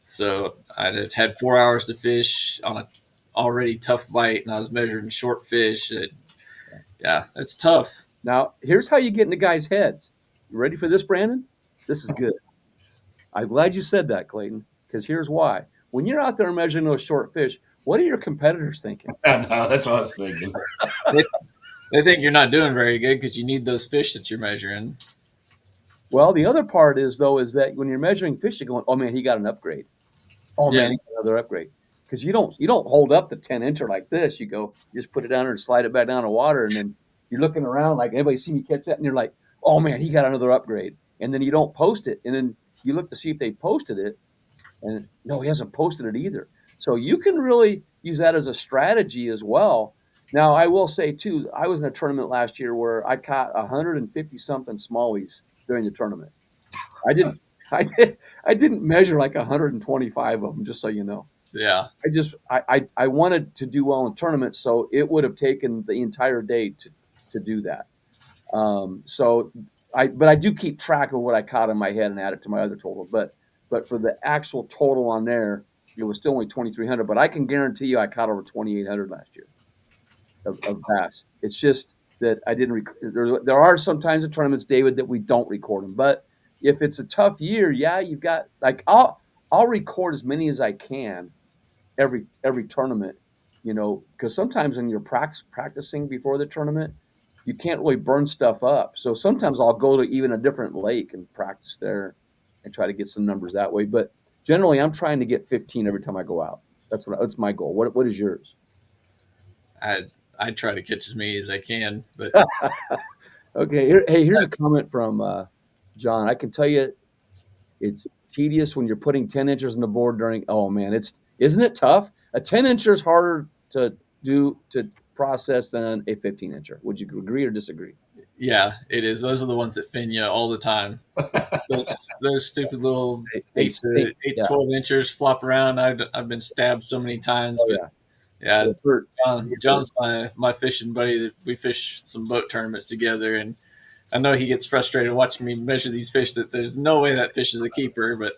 So I had 4 hours to fish on a already tough bite, and I was measuring short fish. Yeah, it's tough. Now, here's how you get in the guys' heads. You ready for this, Brandon? This is good. I'm glad you said that, Clayton, because here's why. When you're out there measuring those short fish, what are your competitors thinking? I know, that's what I was thinking. They think you're not doing very good because you need those fish that you're measuring. Well, the other part is that when you're measuring fish, you're going, "Oh man, he got an upgrade. Oh man, he got another upgrade." Because you don't hold up the 10-incher like this. You just put it down there and slide it back down to water, and then you're looking around like, anybody see me catch that? And you're like, "Oh man, he got another upgrade." And then you don't post it, and then you look to see if they posted it, and no, he hasn't posted it either. So you can really use that as a strategy as well. Now, I will say too, I was in a tournament last year where I caught 150 something smallies during the tournament. I didn't measure like 125 of them, just so you know. Yeah. I wanted to do well in tournaments, so it would have taken the entire day to do that. But I do keep track of what I caught in my head and add it to my other total. But for the actual total on there, it was still only 2,300. But I can guarantee you I caught over 2,800 last year of bass. It's just that I didn't. There are sometimes in tournaments, David, that we don't record them. But if it's a tough year, yeah, you've got like I'll record as many as I can every tournament, because sometimes when you're practicing before the tournament, you can't really burn stuff up. So sometimes I'll go to even a different lake and practice there and try to get some numbers that way. But generally, I'm trying to get 15 every time I go out. That's my goal. What is yours? I try to catch as many as I can, but okay. Here's a comment from John. I can tell you, it's tedious when you're putting 10 inches on the board during. Oh man, isn't it tough? A 10-incher is harder to process than a 15-incher. Would you agree or disagree? Yeah, it is. Those are the ones that fin you all the time. those stupid little 8 to 12 inchers flop around. I've been stabbed so many times. Oh, but John's my fishing buddy. That we fish some boat tournaments together, and I know he gets frustrated watching me measure these fish. That there's no way that fish is a keeper, but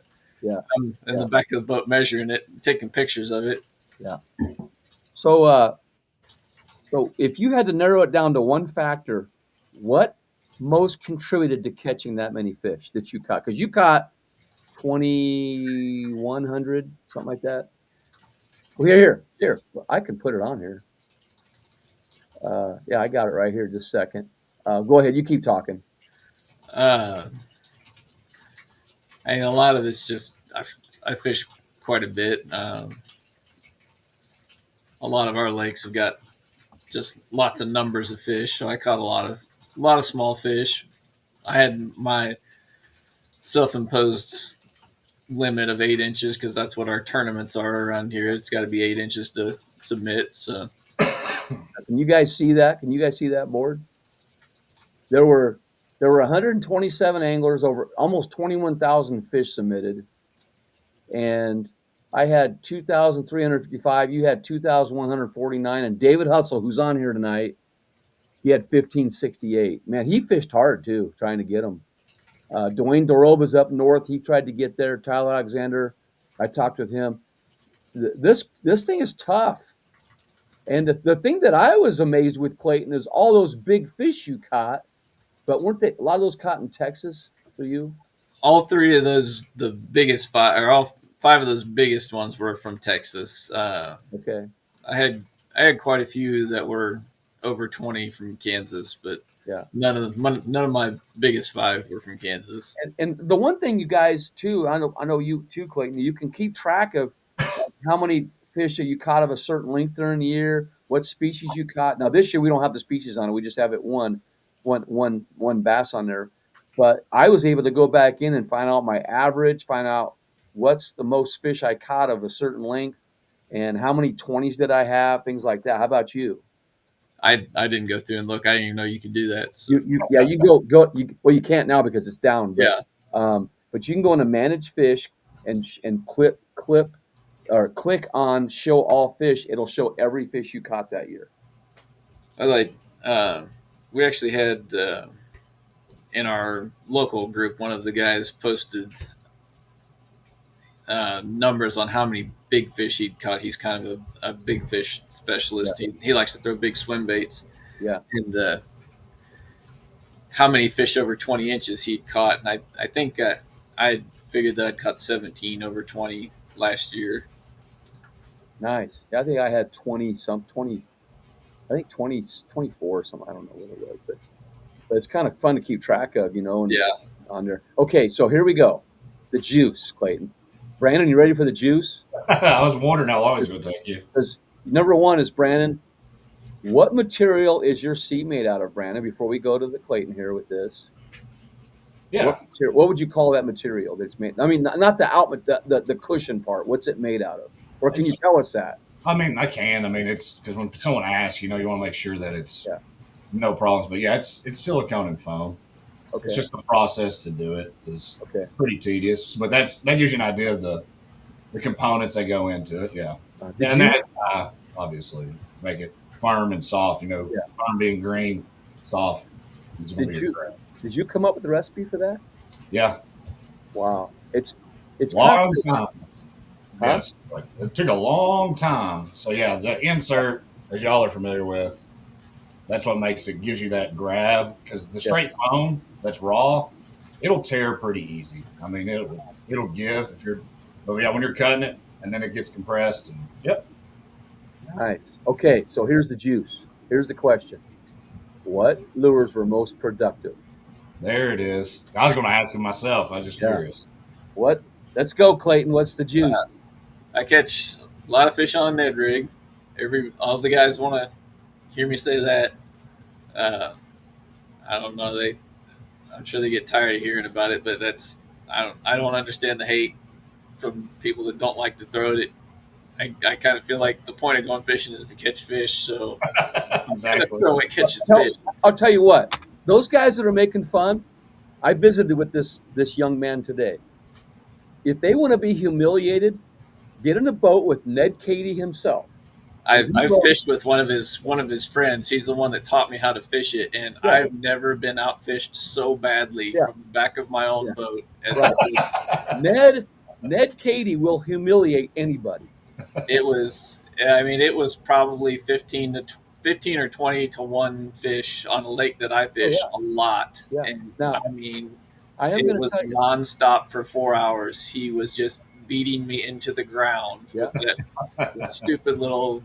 I'm in the back of the boat measuring it, taking pictures of it. Yeah. So if you had to narrow it down to one factor, what most contributed to catching that many fish that you caught? Because you caught 2,100, something like that. Well, here. I can put it on here. Yeah, I got it right here. Just a second. Go ahead. You keep talking. A lot of it's just I fish quite a bit. A lot of our lakes have got just lots of numbers of fish, so I caught a lot of small fish. I had my self-imposed limit of 8 inches because that's what our tournaments are around here. It's got to be 8 inches to submit. So, can you guys see that? Can you guys see that board? There were 127 anglers, over almost 21,000 fish submitted, and I had 2,355. You had 2,149, and David Hutzel, who's on here tonight, he had 1,568. Man, he fished hard too, trying to get them. Dwayne Doroba's up north. He tried to get there. Tyler Alexander, I talked with him. This thing is tough. And the thing that I was amazed with, Clayton, is all those big fish you caught, but weren't they a lot of those caught in Texas for you? All three of those, the biggest five, or all 5 of those biggest ones were from Texas. Okay. I had quite a few that were over 20 from Kansas, but none of my biggest 5 were from Kansas. And the one thing you guys too, I know you too, Clayton, you can keep track of how many fish that you caught of a certain length during the year, what species you caught. Now this year we don't have the species on it; we just have it one bass on there. But I was able to go back in and find out my average, find out what's the most fish I caught of a certain length, and how many 20s did I have, things like that. How about you? I didn't go through and look. I didn't even know you could do that. So. You well, you can't now because it's down. But you can go into manage fish and click on show all fish. It'll show every fish you caught that year. I like. We actually had in our local group, one of the guys posted numbers on how many big fish he'd caught. He's kind of a big fish specialist. Yeah. He likes to throw big swim baits. Yeah. And how many fish over 20 inches he'd caught. And I think I figured that I'd caught 17 over 20 last year. Nice. Yeah, I think I had 20, I think 20, 24 or something. I don't know what it was, but it's kind of fun to keep track of, and on there. Okay, so here we go. The juice, Clayton. Brandon, you ready for the juice? I was wondering how long it's going to take you. Because number one is, Brandon, what material is your seat made out of, Brandon, before we go to the Clayton here with this? Yeah. What would you call that material that's made? I mean, not the cushion part. What's it made out of? Or can you tell us that? I mean, I can. I mean, it's because when someone asks, you want to make sure that it's no problems. But yeah, it's silicone and foam. Okay. It's just the process to do it is pretty tedious. But that gives you an idea of the components that go into it. Yeah. And that obviously make it firm and soft. Firm being green, soft. Did you come up with the recipe for that? Yeah. Wow. It's long time. Yes, it took a long time. So yeah, the insert, as y'all are familiar with, that's what gives you that grab. Because the straight foam that's raw, it'll tear pretty easy. I mean, it'll give when you're cutting it, and then it gets compressed. And Nice. Okay, so here's the juice. Here's the question: what lures were most productive? There it is. I was going to ask him myself. I was just curious. What? Let's go, Clayton. What's the juice? I catch a lot of fish on a Ned rig. All the guys want to hear me say that. I don't know. I'm sure they get tired of hearing about it, but I don't understand the hate from people that don't like to throw it. I kind of feel like the point of going fishing is to catch fish. So exactly. Throw it catches fish. I'll tell you what. Those guys that are making fun, I visited with this young man today. If they want to be humiliated, get in a boat with Ned Cady himself. I've fished with one of his friends. He's the one that taught me how to fish it, and I've never been outfished so badly from the back of my own boat as I did. Ned Cady will humiliate anybody. It was probably 15 or 20 to 1 fish on a lake that I fish a lot. Yeah. And it was nonstop for 4 hours. He was just beating me into the ground with that stupid little.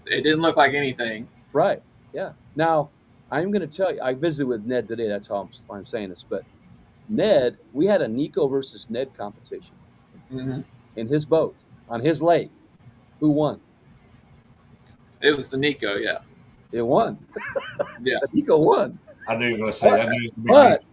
It didn't look like anything. Right. Yeah. Now, I'm going to tell you, I visited with Ned today. That's how I'm saying this. But Ned, we had a Nico versus Ned competition in his boat on his lake. Who won? It was the Nico, yeah. It won. Yeah. The Nico won. I knew you were going to say that. But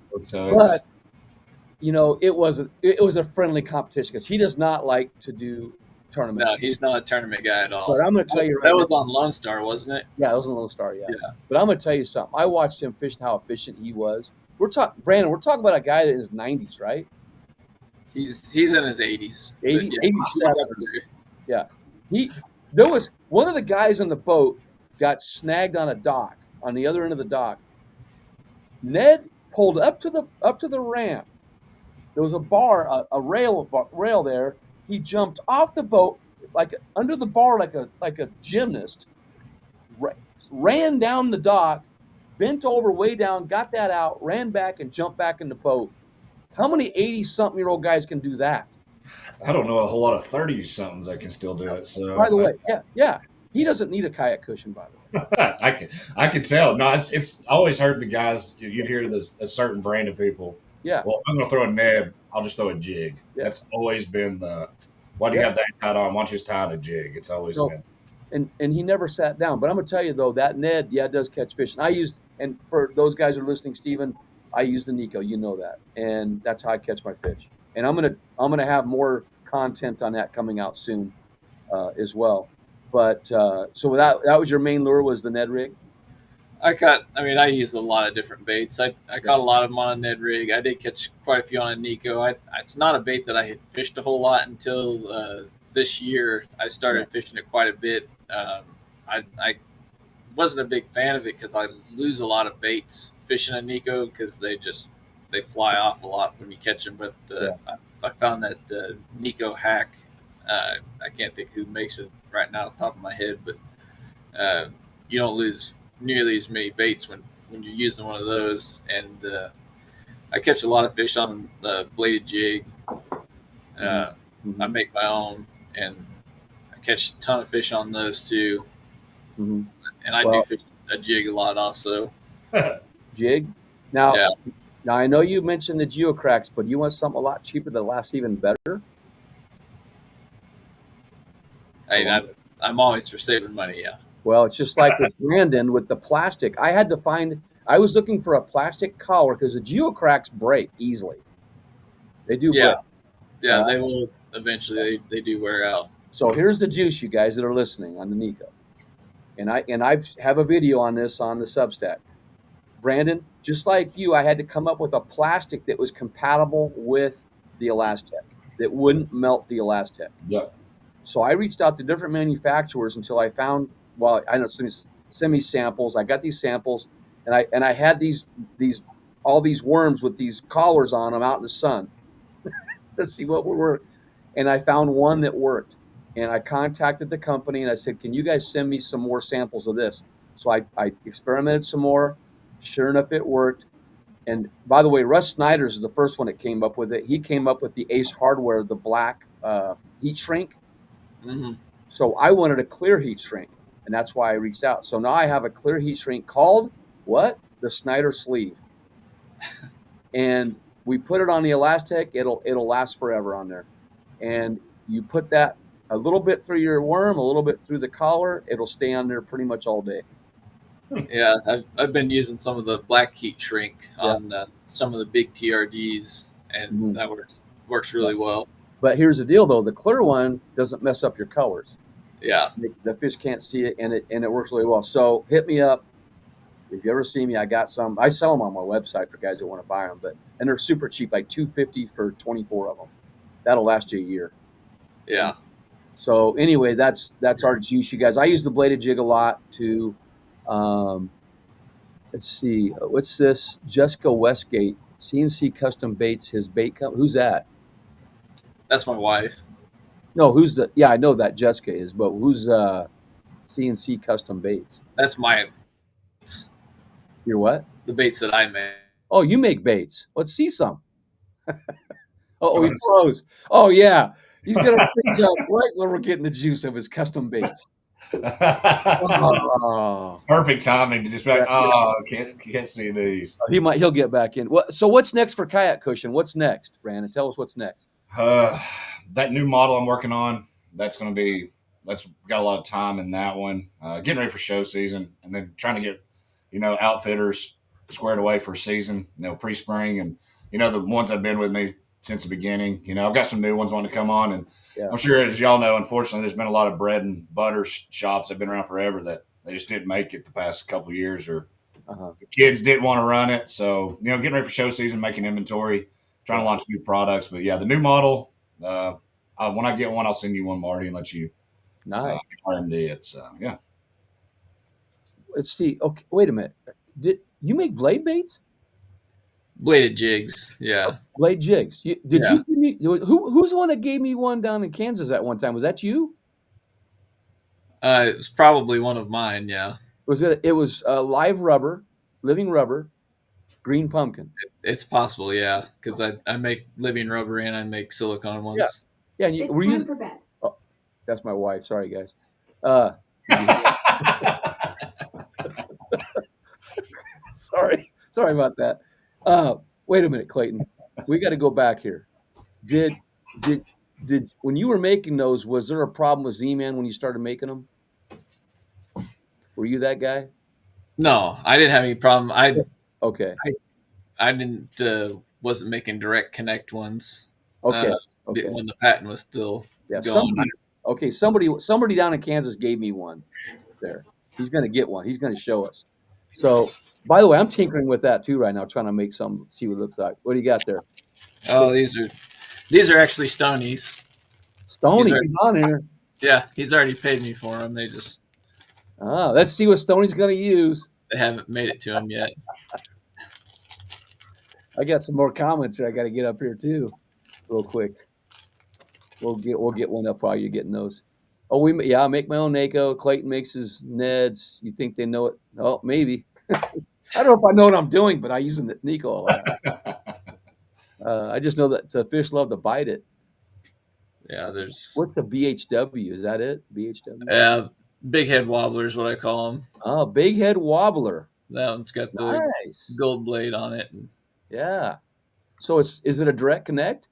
it was a friendly competition because he does not like to do tournaments. No, he's not a tournament guy at all. But I'm going to tell you that was on Lone Star, wasn't it? Yeah, it was on Lone Star, yeah. But I'm going to tell you something. I watched him fish and how efficient he was. Brandon, we're talking about a guy that is 90s, right? He's in his 80s. 87. Yeah. There was one of the guys on the boat got snagged on a dock, on the other end of the dock. Ned pulled up to the ramp. There was a bar, a rail there. He jumped off the boat, like under the bar, like a gymnast. Ran down the dock, bent over way down, got that out, ran back, and jumped back in the boat. How many 80-something-year-old guys can do that? I don't know a whole lot of 30-somethings that can still do it. So, by the way, yeah, he doesn't need a kayak cushion. By the way, I can tell. No, it's I always heard the guys. You'd hear a certain brand of people. Yeah. Well, I'm going to throw a Ned. I'll just throw a jig. Yeah. That's always been the. Why do you have that tied on? Why don't you just tie on a jig? It's always been. And he never sat down. But I'm going to tell you though, that Ned, does catch fish. And for those guys who are listening, Stephen, I use the Nico, you know that, and that's how I catch my fish. And I'm gonna have more content on that coming out soon as well. But so that was your main lure, was the Ned rig? I used a lot of different baits. I caught a lot of them on a Ned rig. I did catch quite a few on a Nico. It's not a bait that I had fished a whole lot until this year. I started fishing it quite a bit. I wasn't a big fan of it because I lose a lot of baits fishing a Nico because they fly off a lot when you catch them. But I found that Nico hack. I can't think who makes it right now off the top of my head, but you don't lose nearly as many baits when you're using one of those. And I catch a lot of fish on the bladed jig. I make my own, and I catch a ton of fish on those too. And I do fish a jig a lot also. Jig? Now I know you mentioned the geocracks, but you want something a lot cheaper that lasts even better? I'm always for saving money, yeah. Well, it's just like with Brandon with the plastic. I was looking for a plastic collar because the geocracks break easily. They do break. Yeah, they will eventually. They do wear out. So here's the juice, you guys that are listening on the Nico. And I have a video on this on the Substack. Brandon, just like you, I had to come up with a plastic that was compatible with the Elastec, that wouldn't melt the Elastec. Yep. So I reached out to different manufacturers until I found, I know send me samples. I got these samples, and I had all these worms with these collars on them out in the sun. Let's see what would work. And I found one that worked. And I contacted the company and I said, can you guys send me some more samples of this? So I experimented some more. Sure enough, it worked. And by the way, Russ Snyder's is the first one that came up with it. He came up with the Ace Hardware, the black heat shrink. So I wanted a clear heat shrink, and that's why I reached out. So now I have a clear heat shrink called what? The Snyder sleeve. And we put it on the Elastec. It'll last forever on there. And you put that a little bit through your worm, a little bit through the collar. It'll stay on there pretty much all day. Yeah, I've been using some of the black heat shrink on some of the big TRDs, and that works really well. But here's the deal, though: the clear one doesn't mess up your colors. Yeah, the fish can't see it, and it works really well. So hit me up if you ever see me. I got some. I sell them on my website for guys that want to buy them, and they're super cheap, like $250 for 24 of them. That'll last you a year. Yeah. So anyway, that's our juice, you guys. I use the bladed jig a lot too. Let's see, what's this? Jessica Westgate, CNC Custom Baits. His bait company. Who's that? That's my wife. No, who's the? Yeah, I know that Jessica is, but who's CNC Custom Baits? That's my. Your what? The baits that I make. Oh, you make baits. Let's see some. Oh, he froze. Oh yeah, he's gonna freeze up right when we're getting the juice of his custom baits. Perfect timing to just be like, can't see these. He'll get back in. So what's next for Kayak Kushion? What's next, Brandon? Tell us what's next. That new model I'm working on, that's got a lot of time in that one. Getting ready for show season, and then trying to get, outfitters squared away for season, pre-spring, and the ones that have been with me since the beginning. I've got some new ones wanting to come on, and I'm sure, as y'all know, unfortunately, there's been a lot of bread and butter shops that have been around forever that they just didn't make it the past couple of years, or the kids didn't want to run it. So, getting ready for show season, making inventory, trying to launch new products. But yeah, the new model, when I get one, I'll send you one, Marty, and let you RMD it. So yeah. Let's see. Okay, wait a minute. Did you make blade baits? Bladed jigs, yeah. Blade jigs. You give me? Who's the one that gave me one down in Kansas at one time? Was that you? It was probably one of mine. Yeah. It was live rubber, living rubber, green pumpkin. It's possible, yeah, because I make living rubber and I make silicone ones. Yeah. And It's time for bed. Oh, that's my wife. Sorry, guys. Sorry about that. Wait a minute, Clayton. We got to go back here. Did when you were making those, was there a problem with Z-Man when you started making them? Were you that guy? No, I didn't have any problem. Okay. I didn't wasn't making direct connect ones. Okay. Okay. When the patent was still Yeah. going. Somebody down in Kansas gave me one there. He's going to get one. He's going to show us. So, by the way, I'm tinkering with that too right now, trying to make some, see what it looks like. What do you got there? Oh, these are actually Stonies. Stony, he's on here. Yeah, he's already paid me for them. They just Let's see what Stoney's going to use. they haven't made it to him yet. I got some more comments that I got to get up here too, real quick. We'll get one up while you're getting those. Oh, I make my own NACO. Clayton makes his Neds. You think they know it? Oh, maybe. I don't know if I know what I'm doing, but I use the NICO a lot. I just know that fish love to bite it. Yeah, there's. What's the BHW? Is that it? BHW? Yeah, big head wobbler is what I call them. Oh, big head wobbler. That one's got the gold blade on it. Yeah. So is it a direct connect?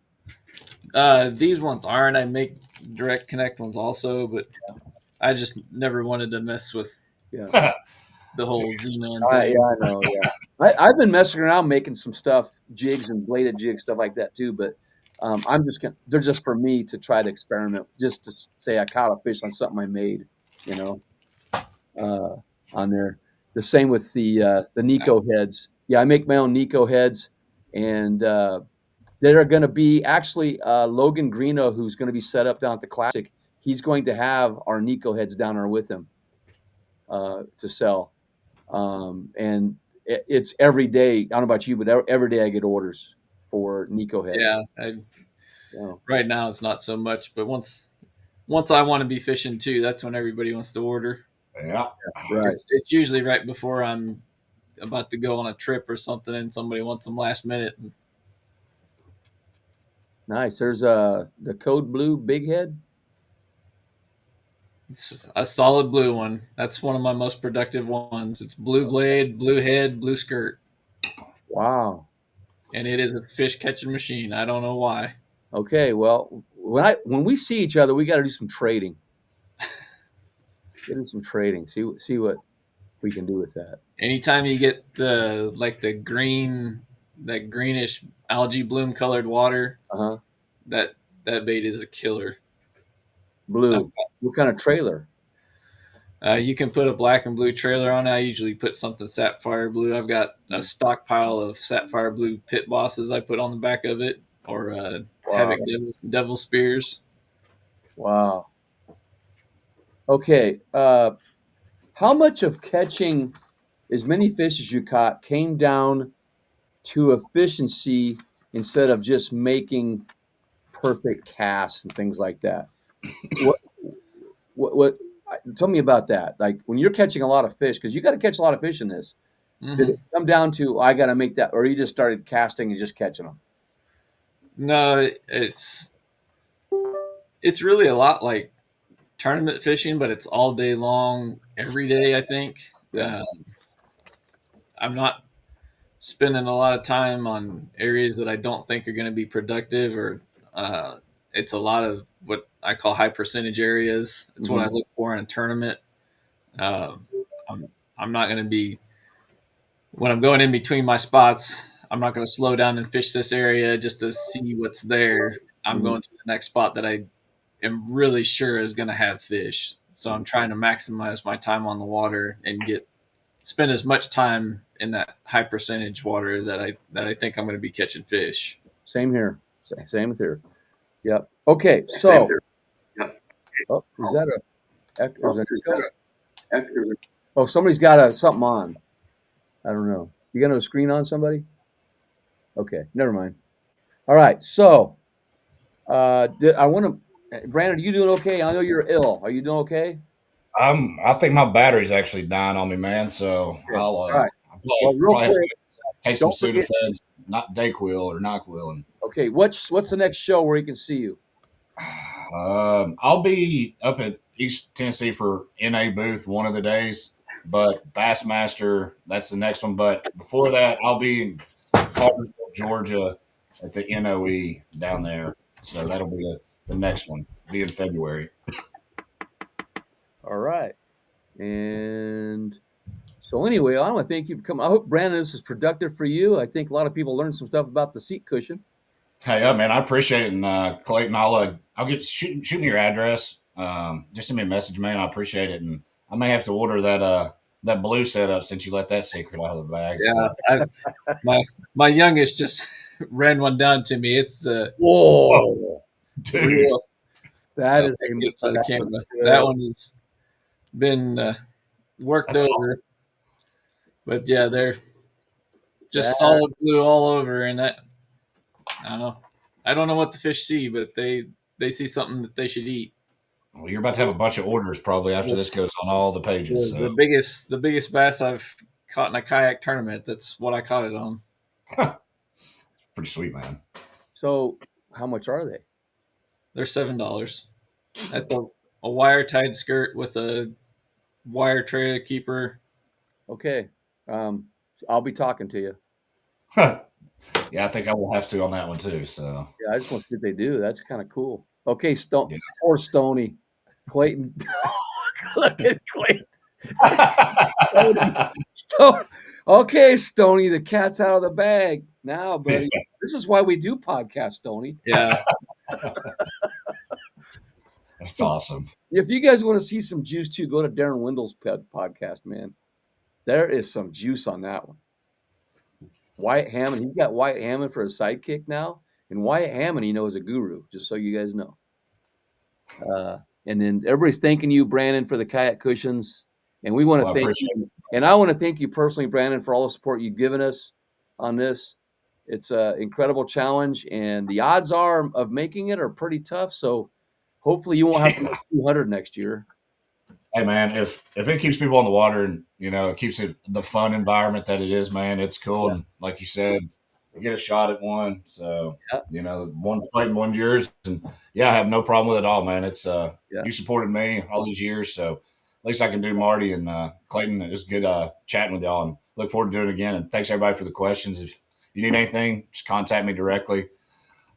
These ones aren't. I make direct connect ones also, but I just never wanted to mess with the whole Z-Man thing. Yeah, I know. Yeah, I've been messing around making some stuff, jigs and bladed jigs, stuff like that too. But they're just for me to try to experiment, just to say I caught a fish on something I made, on there. The same with the NICO heads. Yeah, I make my own NICO heads, and they're going to be actually Logan Greeno, who's going to be set up down at the Classic. He's going to have our NICO heads down there with him to sell. And it's every day. I don't know about you, but every day I get orders for NICO heads. Yeah, right now it's not so much, but once I want to be fishing too, that's when everybody wants to order. Yeah, right. It's usually right before I'm about to go on a trip or something, and somebody wants them last minute. Nice. There's the Code Blue Big Head. It's a solid blue one. That's one of my most productive ones. It's blue blade, blue head, blue skirt. Wow. And it is a fish catching machine. I don't know why. Okay, well, when we see each other, we got to do some trading. See what we can do with that. Anytime you get like the green, that greenish algae bloom colored water, that bait is a killer. Blue. What kind of trailer? You can put a black and blue trailer on it. I usually put something sapphire blue. I've got a stockpile of sapphire blue pit bosses I put on the back of it, or Havoc devil spears. Wow. Okay. How much of catching as many fish as you caught came down to efficiency instead of just making perfect casts and things like that? What tell me about that. Like when you're catching a lot of fish, because you got to catch a lot of fish in this. Mm-hmm. Did it come down to I got to make that, or you just started casting and just catching them? No, it's really a lot like tournament fishing, but it's all day long, every day. I think. Yeah. I'm not spending a lot of time on areas that I don't think are going to be productive, or it's a lot of what I call high percentage areas. It's what I look for in a tournament. I'm not going to be, when I'm going in between my spots, I'm not going to slow down and fish this area just to see what's there. I'm going to the next spot that I am really sure is going to have fish. So I'm trying to maximize my time on the water and spend as much time in that high percentage water that I think I'm going to be catching fish. Same here. Same with here. Yep. Okay. So, oh, is that oh, somebody's got something on. I don't know. You got a screen on somebody? Okay. Never mind. All right. So, I want to, Brandon, are you doing okay? I know you're ill. Are you doing okay? I think my battery's actually dying on me, man. So I'll probably take some Sudafed, not Dayquil or Nyquil. And okay, what's the next show where he can see you? I'll be up at East Tennessee for NA booth one of the days, but Bassmaster, that's the next one. But before that, I'll be in Cartersville, Georgia at the NOE down there. So that'll be the next one. Be in February. All right. And So anyway, I want to thank you for coming. I hope, Brandon, this is productive for you. I think a lot of people learned some stuff about the seat cushion. Hey, yeah, man, I appreciate it. And Clayton, I'll get shoot me your address. Just send me a message, man. I appreciate it, and I may have to order that blue setup since you let that secret out of the bag. Yeah, So, my youngest just ran one down to me. It's Whoa, dude, real. that I'll is take a it by the that camera. was That good. one has been worked that's awesome. over, but yeah, they're That just solid blue all over, and I don't know what the fish see, but they see something that they should eat. Well, you're about to have a bunch of orders probably after this goes on all the pages. So, The biggest bass I've caught in a kayak tournament. That's what I caught it on. pretty sweet, man. so. How much are they? They're $7. That's a wire tied skirt with a wire tray keeper. Okay, I'll be talking to you. Yeah, I think I will have to on that one too. So, Yeah, I just want to see what they do. That's kind of cool. Okay, yeah. Poor Stony, Clayton. Look at Clayton. Okay, Stony, the cat's out of the bag now, buddy. This is why we do podcasts, Stony. Yeah, That's awesome. If you guys want to see some juice too, go to Darren Windle's podcast, man. There is some juice on that one. Wyatt Hammond, he's got Wyatt Hammond for a sidekick now, and Wyatt Hammond, is a guru. Just so you guys know. And then everybody's thanking you, Brandon, for the kayak cushions, and we want to thank you. And I want to thank you personally, Brandon, for all the support you've given us on this. It's an incredible challenge, and the odds are of making it are pretty tough. So hopefully you won't have to make 200 next year. Hey man, if it keeps people on the water and it keeps it the fun environment that it is, man, it's cool. Yeah. And like you said, you get a shot at one. So Yeah. one's Clayton, one's yours, and yeah, I have no problem with it all, man. It's Yeah. you supported me all these years, so at least I can do Marty and Clayton. It was good chatting with y'all, and look forward to doing it again. And thanks everybody for the questions. If you need anything, just contact me directly.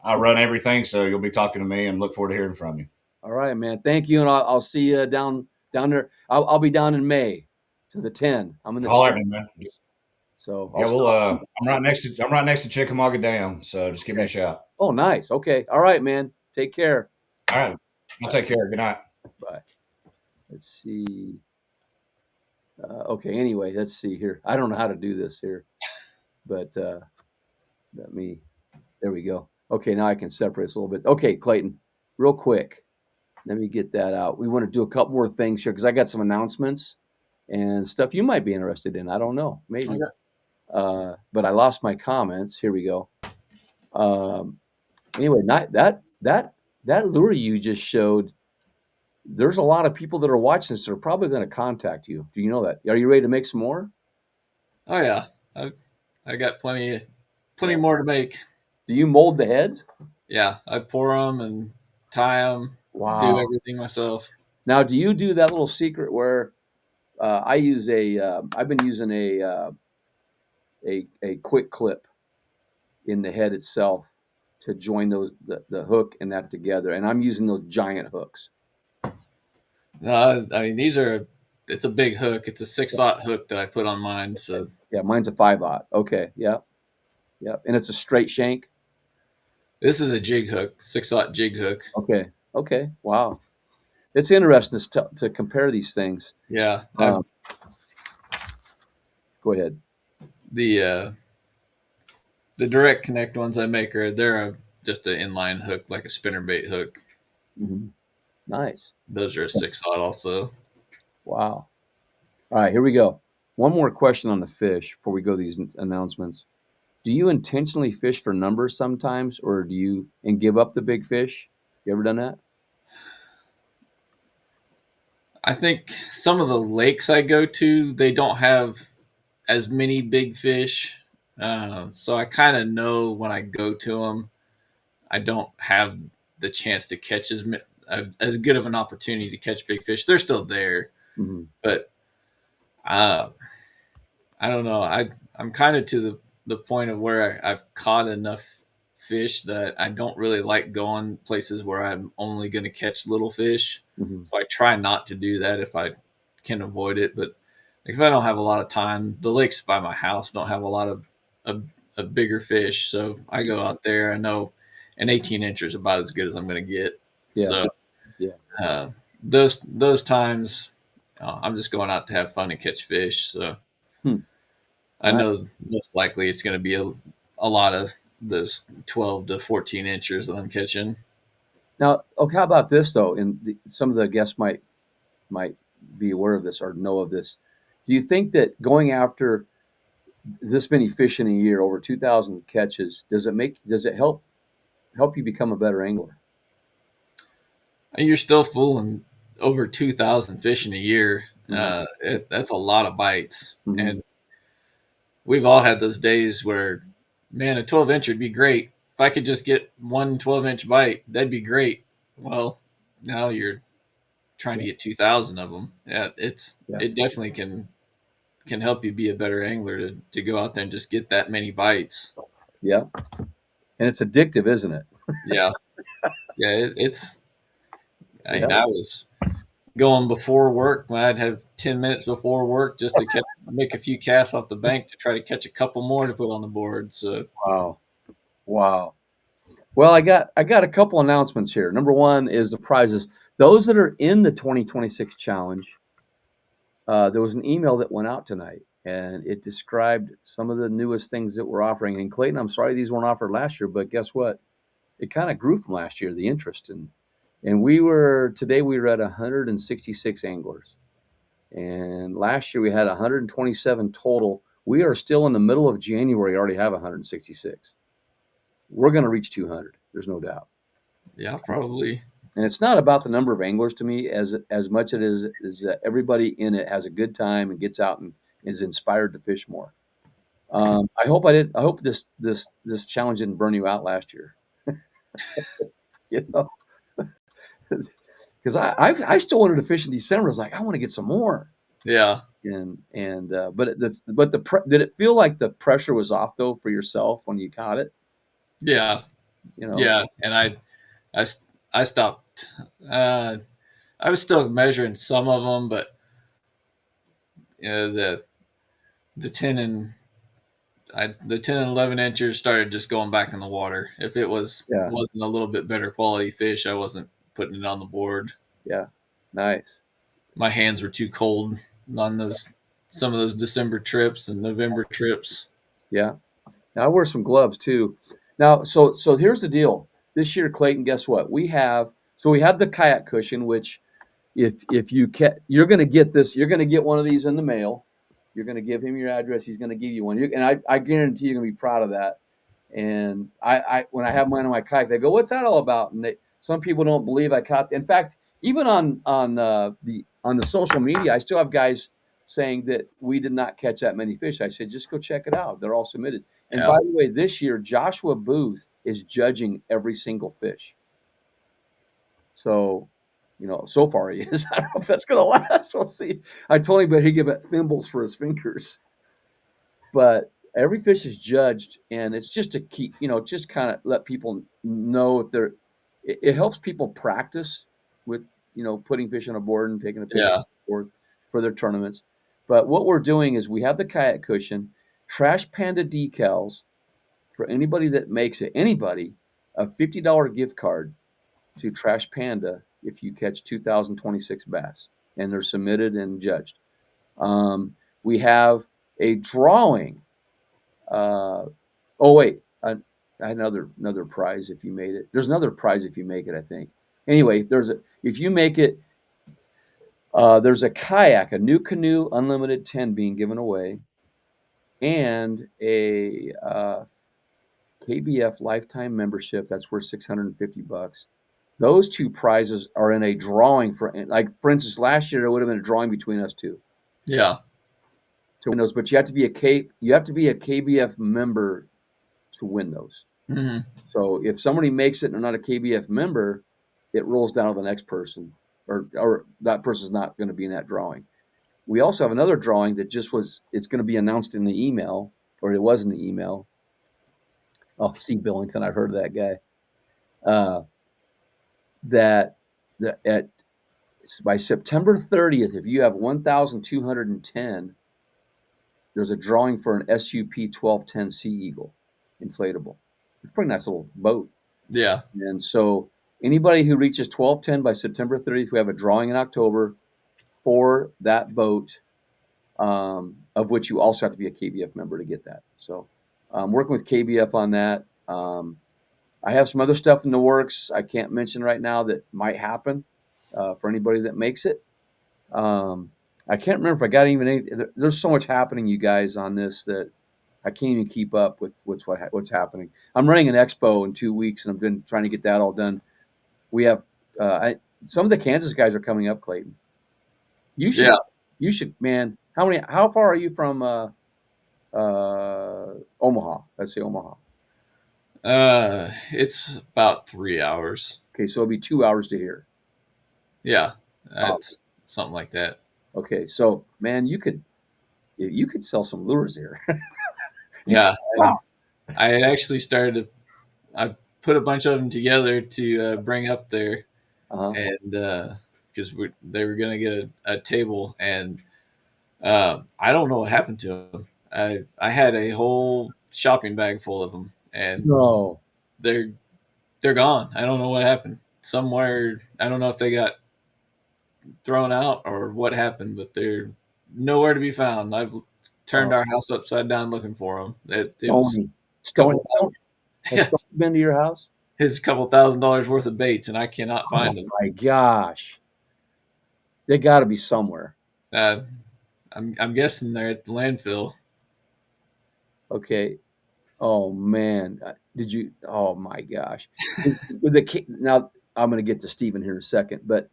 I run everything, so you'll be talking to me, and look forward to hearing from you. All right, man. Thank you, and I'll see you down there. I'll be down in May to the 10. I'm in the. All right, man. So yeah, well, I'm right next to Chickamauga Dam, so just give me a shout. Oh, nice. Okay. All right, man. Take care. All right. I'll take care. Good night. Bye. Let's see. Okay. Anyway, let's see here. I don't know how to do this here, but there we go. Okay. Now I can separate this a little bit. Okay, Clayton, real quick. Let me get that out. We want to do a couple more things here because I got some announcements and stuff you might be interested in. I don't know. Maybe. Okay. But I lost my comments. Here we go. Anyway, that lure you just showed, there's a lot of people that are watching this that are probably going to contact you. Do you know that? Are you ready to make some more? Oh yeah, I got plenty more to make. Do you mold the heads? Yeah, I pour them and tie them. Wow. Do everything myself. Now, do you do that little secret where I've been using a quick clip in the head itself to join the hook and that together, and I'm using those giant hooks. I mean, it's a big hook. It's a 6/0 hook that I put on mine. So yeah, mine's a 5/0. Okay, yeah, and it's a straight shank. This is a jig hook, 6/0 jig hook. Okay, wow, it's interesting to compare these things. Yeah. Go ahead. The direct connect ones I make they're just an inline hook, like a spinnerbait hook. Mm-hmm. Nice. Those are a 6/0 also. Wow. All right, here we go. One more question on the fish before we go to these announcements. Do you intentionally fish for numbers sometimes, or do you give up the big fish? You ever done that? I think some of the lakes I go to, they don't have as many big fish. So I kind of know when I go to them, I don't have the chance to catch as good of an opportunity to catch big fish. They're still there, Mm-hmm. but I don't know. I'm kind of to the point of where I've caught enough fish that I don't really like going places where I'm only going to catch little fish. Mm-hmm. So I try not to do that if I can avoid it. But if I don't have a lot of time, the lakes by my house don't have a lot of bigger fish. So I go out there. I know an 18 incher is about as good as I'm going to get. Yeah. So Yeah. uh, those times, I'm just going out to have fun and catch fish. So Hmm. I know most likely it's going to be a lot of those 12 to 14 inches that I'm catching. Now, okay, how about this though? Some of the guests might be aware of this or know of this. Do you think that going after this many fish in a year, over 2,000 catches, does it help you become a better angler? You're still fooling over 2,000 fish in a year. Mhm. That's a lot of bites. Mhm. And we've all had those days where, man, a 12 inch would be great. If I could just get one 12-inch bite, that'd be great. Well, now you're trying to Yeah. get 2,000 of them. Yeah, Yeah. it definitely can help you be a better angler to go out there and just get that many bites. Yeah. And it's addictive, isn't it? Yeah, yeah, it's. I Yeah. mean, I was going before work when I'd have 10 minutes before work just to make a few casts off the bank to try to catch a couple more to put on the board. So Wow. Wow. Well, I got a couple announcements here. Number one is the prizes. Those that are in the 2026 challenge, there was an email that went out tonight, and it described some of the newest things that we're offering. And Clayton, I'm sorry these weren't offered last year, but guess what? It kind of grew from last year, the interest. And today we were at 166 anglers. And last year we had 127 total. We are still in the middle of January, already have 166. We're going to reach 200. There's no doubt. yeah, probably. And it's not about the number of anglers to me as much it is that everybody in it has a good time and gets out and is inspired to fish more. I hope this challenge didn't burn you out last year. You know, because I still wanted to fish in December. I was like, I want to get some more. Yeah, Did it feel like the pressure was off though for yourself when you caught it? yeah, You know, yeah. And I, I stopped. Uh, I was still measuring some of them, but the 10 and the 10 and 11 inches started just going back in the water. If it yeah, wasn't a little bit better quality fish, I wasn't putting it on the board. yeah, nice, My hands were too cold on those some of those December trips and November trips. yeah. Now I wear some gloves too. Now, so here's the deal. This year, Clayton, guess what? We have the kayak cushion, which if you're going to get this, you're going to get one of these in the mail. You're going to give him your address. He's going to give you one. And I guarantee you're going to be proud of that. And I when I have mine on my kayak, they go, "What's that all about?" And some people don't believe I caught. In fact, even on the social media, I still have guys saying that we did not catch that many fish. I said, just go check it out. They're all submitted. And Yeah, by the way, this year Joshua Booth is judging every single fish. So, so far he is. I don't know if that's going to last. We'll see. I told him, but he give it thimbles for his fingers. But every fish is judged, and it's just to keep, just kind of let people know if they're. It helps people practice with, putting fish on a board and taking a picture yeah, for their tournaments. But what we're doing is we have the kayak cushion, Trash Panda decals for anybody that makes it. Anybody, a $50 gift card to Trash Panda if you catch 2026 bass, and they're submitted and judged. We have a drawing. Oh wait, another prize if you made it. There's another prize if you make it, I think. Anyway, if you make it, there's a kayak, a new canoe, unlimited 10 being given away, and a KBF lifetime membership that's worth $650. Those two prizes are in a drawing for instance, last year it would have been a drawing between us two yeah, to win those, but you have to be a KBF member to win those. hmm So if somebody makes it and they're not a KBF member, it rolls down to the next person, or that person's not going to be in that drawing. We also have another drawing that it's going to be announced in the email, or it was in the email. Oh, Steve Billington, I've heard of that guy. Uh, that at by September 30th, if you have 1,210, there's a drawing for an SUP 1210 Sea Eagle inflatable. It's a pretty nice little boat. Yeah. And so anybody who reaches 1210 by September 30th, we have a drawing in October for that boat, of which you also have to be a KBF member to get that. So I'm working with KBF on that. I have some other stuff in the works I can't mention right now that might happen for anybody that makes it. I can't remember if I got even any. There's so much happening, you guys, on this that I can't even keep up with what's happening. I'm running an expo in 2 weeks, and I've been trying to get that all done. We have some of the Kansas guys are coming up, Clayton. You should, man. How far are you from Omaha? Let's say Omaha. It's about 3 hours. Okay, so it'll be 2 hours to here. Yeah, that's something like that. Okay, so man, you could sell some lures here. Yeah, I actually started. I put a bunch of them together to bring up there, and because they were going to get a table, and I don't know what happened to them. I had a whole shopping bag full of them, and No, they're gone. I don't know what happened. Somewhere, I don't know if they got thrown out or what happened, but they're nowhere to be found. I've turned our house upside down looking for them. Stony. Has Stony been to your house? His couple $1,000s worth of baits, and I cannot find them. Oh my gosh, they got to be somewhere. I'm guessing they're at the landfill. Okay. Oh man, did you? Oh my gosh. Now I'm going to get to Stephen here in a second, but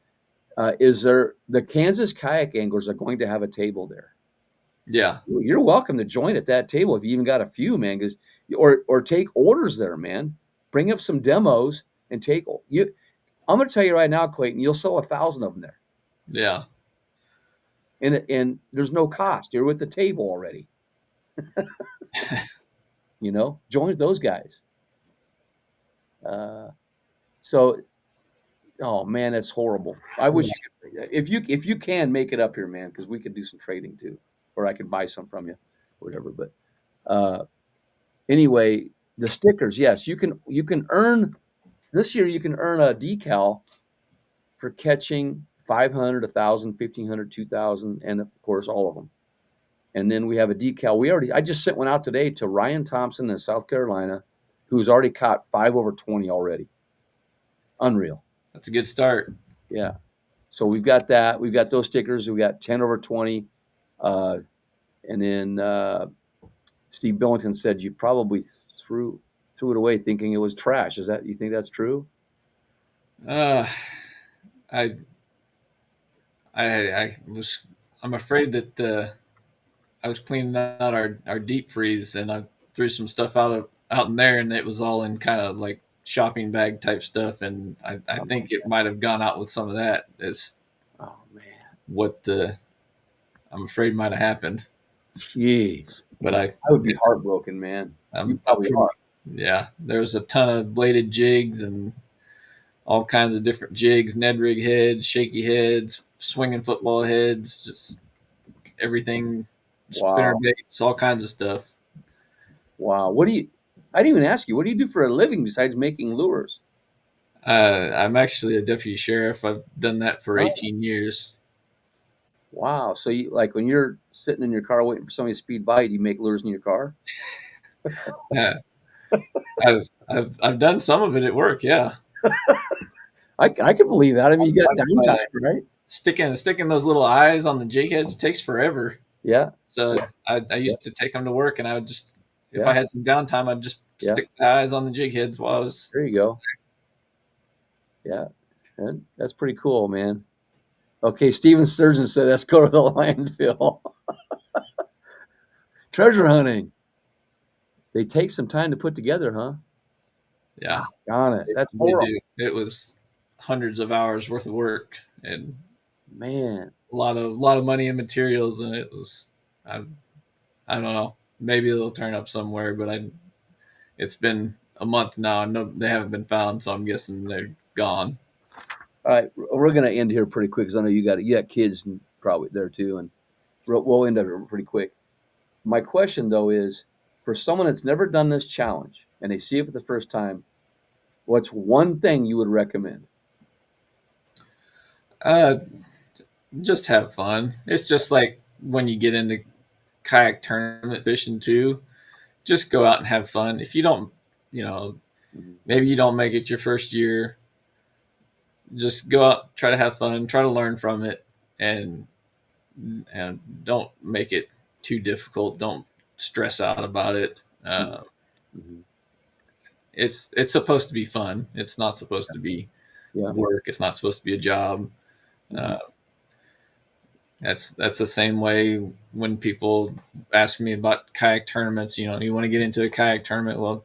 is there the Kansas kayak anglers are going to have a table there? Yeah, you're welcome to join at that table if you even got a few, man. Or take orders there, man. Bring up some demos and take you. I'm going to tell you right now, Clayton, you'll sell 1,000 of them there. Yeah, and there's no cost. You're with the table already. Join those guys. So, oh man, that's horrible. I wish you could, if you can make it up here, man, because we could do some trading too, or I could buy some from you, whatever. But anyway, the stickers, yes, you can earn this year. You can earn a decal for catching 500, 1,000, 1,500, 2,000, and of course all of them. And then we have a decal. I just sent one out today to Ryan Thompson in South Carolina, who's already caught 5 over 20 already. Unreal. That's a good start. Yeah. So we've got that. We've got those stickers. We got 10 over 20. And then Steve Billington said you probably threw it away thinking it was trash. You think that's true? I'm afraid that I was cleaning out our deep freeze, and I threw some stuff out in there, and it was all in kind of like shopping bag type stuff, and I think it might have gone out with some of that. Oh man, what I'm afraid might have happened. Jeez, but I would be heartbroken, man. You probably are. Yeah, there was a ton of bladed jigs and all kinds of different jigs, Ned rig heads, shaky heads, swinging football heads, just everything, spinner baits, all kinds of stuff. Wow. I didn't even ask you, what do you do for a living besides making lures? I'm actually a deputy sheriff. I've done that for 18 years. Wow. So you, like when you're sitting in your car waiting for somebody to speed by, do you make lures in your car? Yeah. I've done some of it at work. Yeah. I can believe that. I mean, you got downtime, right? Sticking those little eyes on the jig heads takes forever. Yeah. So I used to take them to work, and I would just, if I had some downtime, I'd just stick the eyes on the jig heads while I was. There you go. Yeah. And that's pretty cool, man. Okay. Steven Sturgeon said, let's go to the landfill. Treasure hunting. They take some time to put together, huh? Yeah. Got it. That's horrible. It was hundreds of hours worth of work, and man, a lot of money and materials, and it was, I don't know, maybe they'll turn up somewhere, but it's been a month now, and no, they haven't been found, so I'm guessing they're gone. All right, we're going to end here pretty quick because I know you got kids probably there too, and we'll end up pretty quick. My question though is, for someone that's never done this challenge and they see it for the first time, what's one thing you would recommend? Uh, just have fun. It's just like when you get into kayak tournament fishing too. Just go out and have fun. If you don't, you know, Mhm. maybe you don't make it your first year, just go out, try to have fun, try to learn from it, and and don't make it too difficult. Don't stress out about it. Uh, Mhm. it's supposed to be fun. It's not supposed to be Yeah. work. It's not supposed to be a job. Mhm. Uh, that's the same way when people ask me about kayak tournaments. You know, you want to get into a kayak tournament. Well,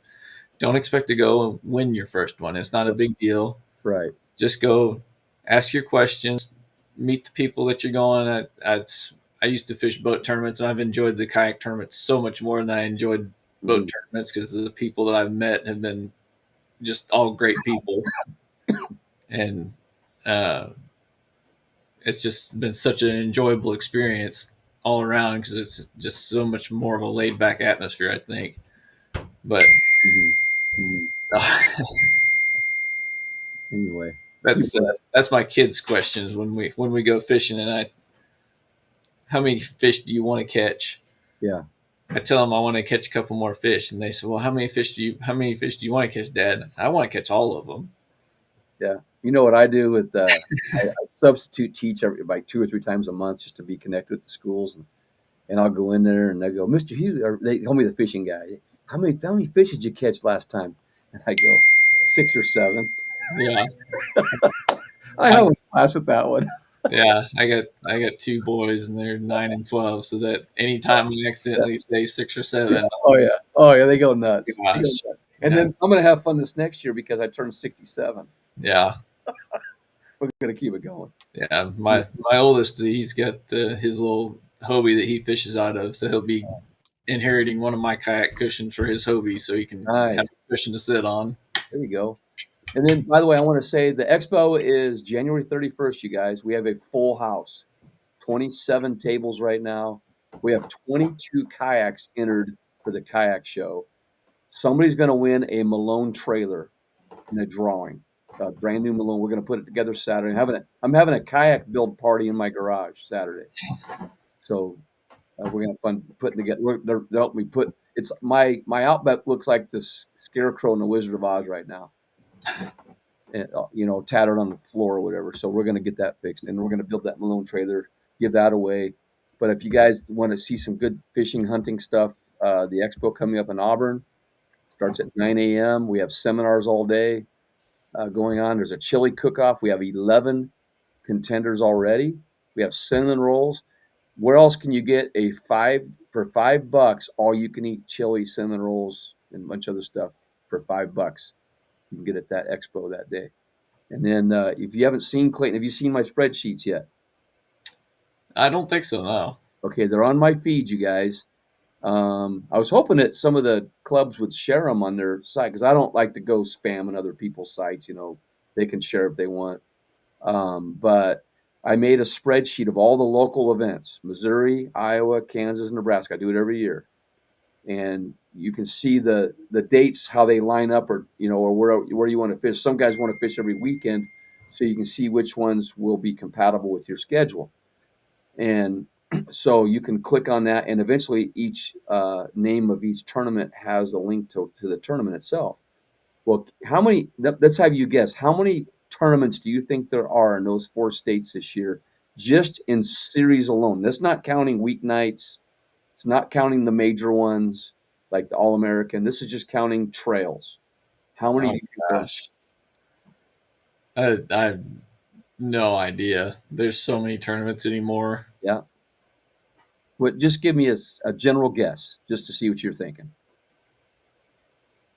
don't expect to go and win your first one. It's not a big deal. Right. Just go, ask your questions, meet the people that you're going. I used to fish boat tournaments, and I've enjoyed the kayak tournaments so much more than I enjoyed boat Mhm. tournaments because the people that I've met have been just all great people, and uh, it's just been such an enjoyable experience all around because it's just so much more of a laid back atmosphere, I think. But Mhm. Mhm. Anyway. that's my kids' questions when we go fishing, and how many fish do you want to catch? Yeah. I tell them I want to catch a couple more fish, and they say, "Well, how many fish do you want to catch, Dad?" And I say, "I want to catch all of them." Yeah. You know what I do with I substitute teach like 2 or 3 times a month just to be connected with the schools, and I'll go in there and they go, Mr. Hughes, or they call me the fishing guy. How many fish did you catch last time? And I go, 6 or 7. Yeah, I I have a class with that one. yeah, I got two boys, and they're 9 and 12. So that anytime I accidentally say 6 or 7, Oh yeah. Oh yeah, they go nuts. They go gosh, nuts. And yeah, then I'm gonna have fun this next year because I turned 67. yeah, We're gonna keep it going. yeah. My oldest, he's got his little Hobie that he fishes out of, so he'll be inheriting one of my kayak cushions for his Hobie, so he can have Nice. a cushion to sit on. There you go. And then, by the way, I want to say the expo is January 31st, you guys. We have a full house, 27 tables right now. We have 22 kayaks entered for the kayak show. Somebody's going to win a Malone trailer in a drawing, a brand new Malone. We're going to put it together Saturday. I'm having a kayak build party in my garage Saturday. So we're going to have fun putting together. They'll help me put. It's my outback looks like this scarecrow in the Wizard of Oz right now. And, tattered on the floor or whatever. So we're going to get that fixed, and we're going to build that Malone trailer, give that away. But if you guys want to see some good fishing, hunting stuff, the expo coming up in Auburn starts at 9 a.m. We have seminars all day going on. There's a chili cook-off. We have 11 contenders already. We have cinnamon rolls. Where else can you get for $5? All you can eat chili, cinnamon rolls, and a bunch of other stuff for $5. You can get at that expo that day. And then if you haven't seen Clayton, have you seen my spreadsheets yet? I don't think so. No. Okay, they're on my feed, you guys. I was hoping that some of the clubs would share them on their site because I don't like to go spamming other people's sites. They can share if they want. But I made a spreadsheet of all the local events: Missouri, Iowa, Kansas, Nebraska. I do it every year, and you can see the dates how they line up, or where you want to fish. Some guys want to fish every weekend, so you can see which ones will be compatible with your schedule. And so you can click on that, and eventually each name of each tournament has a link to the tournament itself. Well, let's have you guess. How many tournaments do you think there are in those 4 states this year, just in series alone? That's not counting weeknights. It's not counting the major ones like the All American. This is just counting trails. How many do Oh you think there are? gosh, I have no idea. There's so many tournaments anymore. Yeah. Just give me a general guess just to see what you're thinking.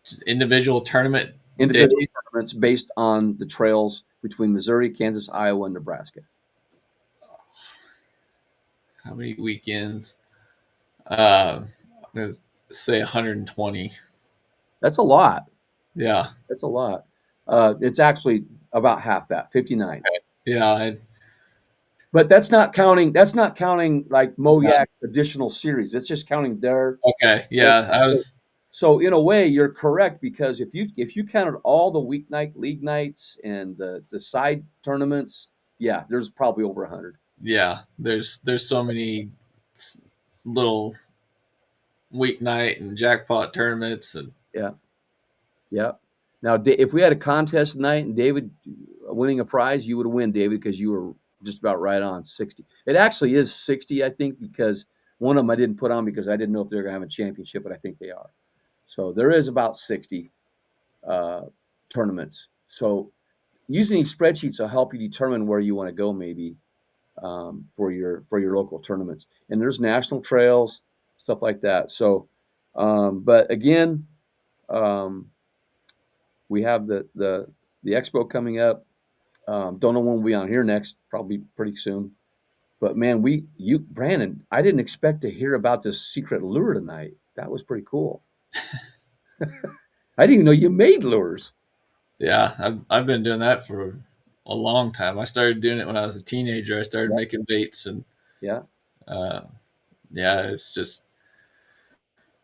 Just individual tournament Individual days. tournaments based on the trails between Missouri, Kansas, Iowa, and Nebraska. How many weekends? Uh, let's say 120. That's a lot. Yeah. That's a lot. It's actually About half that, 59. Yeah, But that's not counting. That's not counting like Moyak's additional series. It's just counting their. okay. Yeah, I was. So in a way, you're correct because if you counted all the weeknight league nights and the side tournaments, yeah, there's probably over 100. Yeah, there's so many little weeknight and jackpot tournaments and Yeah, yeah. Now, if we had a contest tonight and David winning a prize, you would win, David, because you were just about right on 60. It actually is 60, I think, because one of them I didn't put on because I didn't know if they were going to have a championship, but I think they are. So there is about 60 tournaments. So using these spreadsheets will help you determine where you want to go, maybe for your local tournaments. And there's national trails, stuff like that. So, but again, we have the expo coming up. Don't know when we'll be on here next. Probably pretty soon. But man, Brandon, I didn't expect to hear about this secret lure tonight. That was pretty cool. I didn't even know you made lures. yeah, I've been doing that for a long time. I started doing it when I was a teenager. I started making baits and Yeah. Yeah, it's just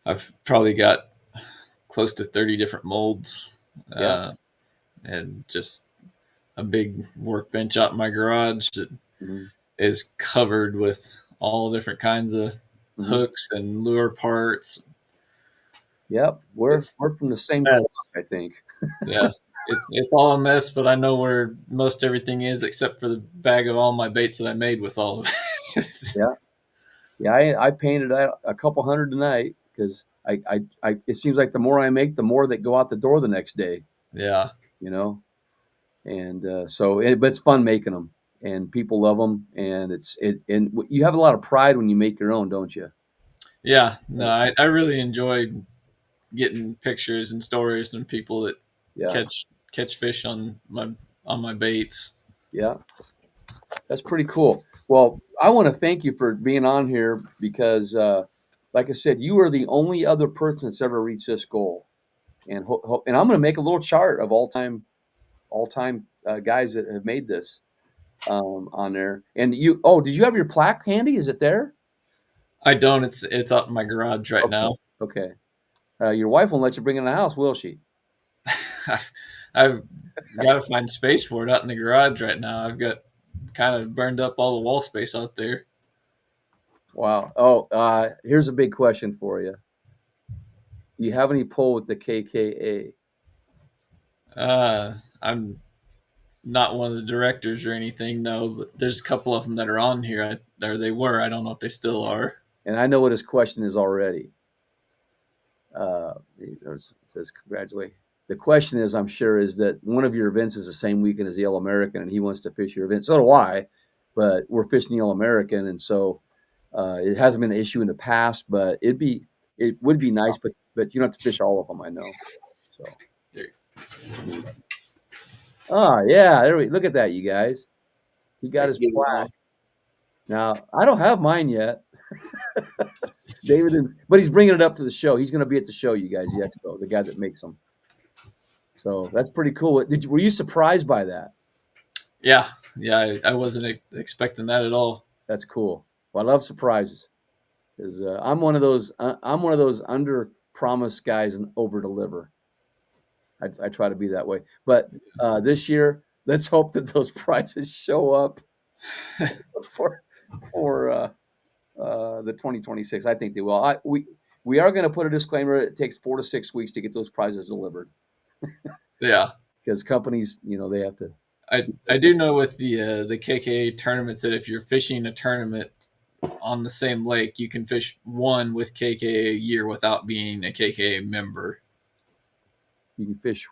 I've probably got close to 30 different molds, Yeah. and just a big workbench out in my garage that Mm-hmm. is covered with all different kinds of hooks and lure parts. Yep. We're It's from the same mess. cloth, I think. Yeah, it's all a mess, but I know where most everything is except for the bag of all my baits that I made with all of it. Yeah. Yeah. I painted out a couple hundred tonight because it seems like the more I make, the more that go out the door the next day, Yeah, you know? And but it's fun making them and people love them. And and you have a lot of pride when you make your own, don't you? yeah. No, I really enjoyed getting pictures and stories from people that Yeah. catch fish on my baits. Yeah. That's pretty cool. Well, I want to thank you for being on here because, like I said, you are the only other person that's ever reached this goal. And and I'm going to make a little chart of all time guys that have made this on there. And did you have your plaque handy? Is it there? I don't. It's up in my garage right Okay. now. Okay. Your wife won't let you bring it in the house, will she? I've got to find space for it out in the garage right now. I've got kind of burned up all the wall space out there. Wow. Oh, here's a big question for you. Do you have any pull with the KKA? I'm not one of the directors or anything, no, but there's a couple of them that are on here. Or they were. I don't know if they still are. And I know what his question is already. It says, congratulate. The question is, I'm sure, is that one of your events is the same weekend as the All American, and he wants to fish your event. So do I, but we're fishing the All American, and so it hasn't been an issue in the past. But it would be nice, but you don't have to fish all of them. I know. So. Yeah, look at that, you guys. He got his plaque. Now I don't have mine yet. David is, but he's bringing it up to the show. He's going to be at the show, you guys, the expo, the guy that makes them. So that's pretty cool. Were you surprised by that? Yeah. I wasn't expecting that at all. That's cool. Well, I love surprises because I'm one of those. I'm one of those under promise guys and over deliver. I try to be that way. But this year, let's hope that those prizes show up for the 2026. I think they will. We are going to put a disclaimer. It takes 4 to 6 weeks to get those prizes delivered. Yeah, because companies, they have to. I do know with the KKA tournaments that if you're fishing a tournament on the same lake, you can fish one with KKA a year without being a KKA member. You can fish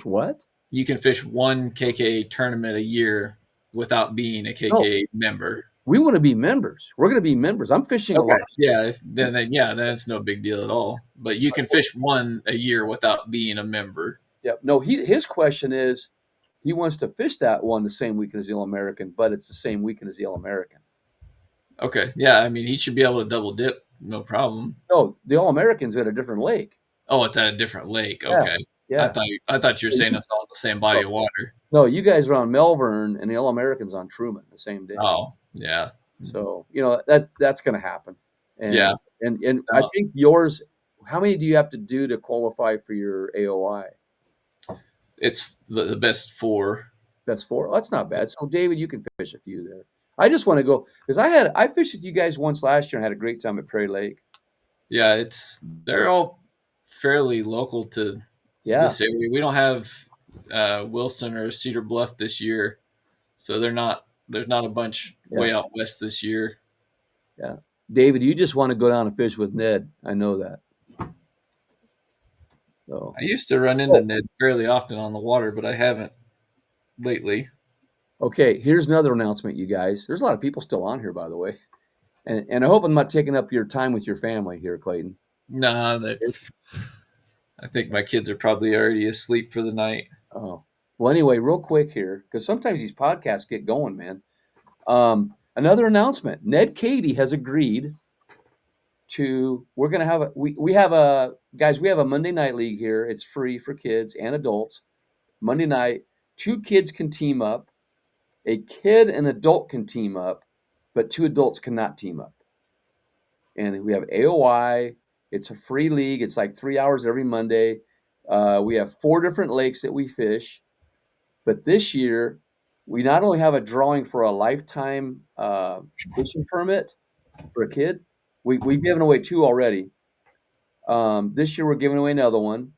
what? You can fish one KKA tournament a year without being a KKA member. We want to be members. We're going to be members. I'm fishing a lot. Yeah, then it's no big deal at all. But you can fish one a year without being a member. Yeah. No, his question is he wants to fish that one the same weekend as the All American, but it's the same weekend as the All American. Okay. Yeah, I mean, he should be able to double dip, no problem. No, the All American's at a different lake. Oh, it's at a different lake. Okay. Yeah. I thought you were saying it's all the same body of water. No, you guys are on Melbourne, and the All Americans on Truman the same day. Oh, yeah. So that's going to happen. And Yeah. and I think yours. How many do you have to do to qualify for your AOI? It's the best 4. That's 4. That's not bad. So David, you can fish a few there. I just want to go because I fished with you guys once last year and had a great time at Prairie Lake. Yeah, they're all fairly local to this area. We don't have Wilson or Cedar Bluff this year, so there's not a bunch way out west this year. Yeah. David, you just want to go down and fish with Ned. I know that. So I used to run into Ned fairly often on the water, but I haven't lately. Okay, here's another announcement, you guys. There's a lot of people still on here, by the way. And I hope I'm not taking up your time with your family here, Clayton. Nah, I think my kids are probably already asleep for the night. Oh. Well, anyway, real quick here, because sometimes these podcasts get going, man. Another announcement. Ned Cady has agreed to, we're going to have we have a Monday night league here. It's free for kids and adults. Monday night, 2 kids can team up. A kid and adult can team up, but 2 adults cannot team up. And we have AOI. It's a free league. It's like 3 hours every Monday. We have 4 different lakes that we fish. But this year, we not only have a drawing for a lifetime fishing permit for a kid, we've given away 2 already. This year, we're giving away another one.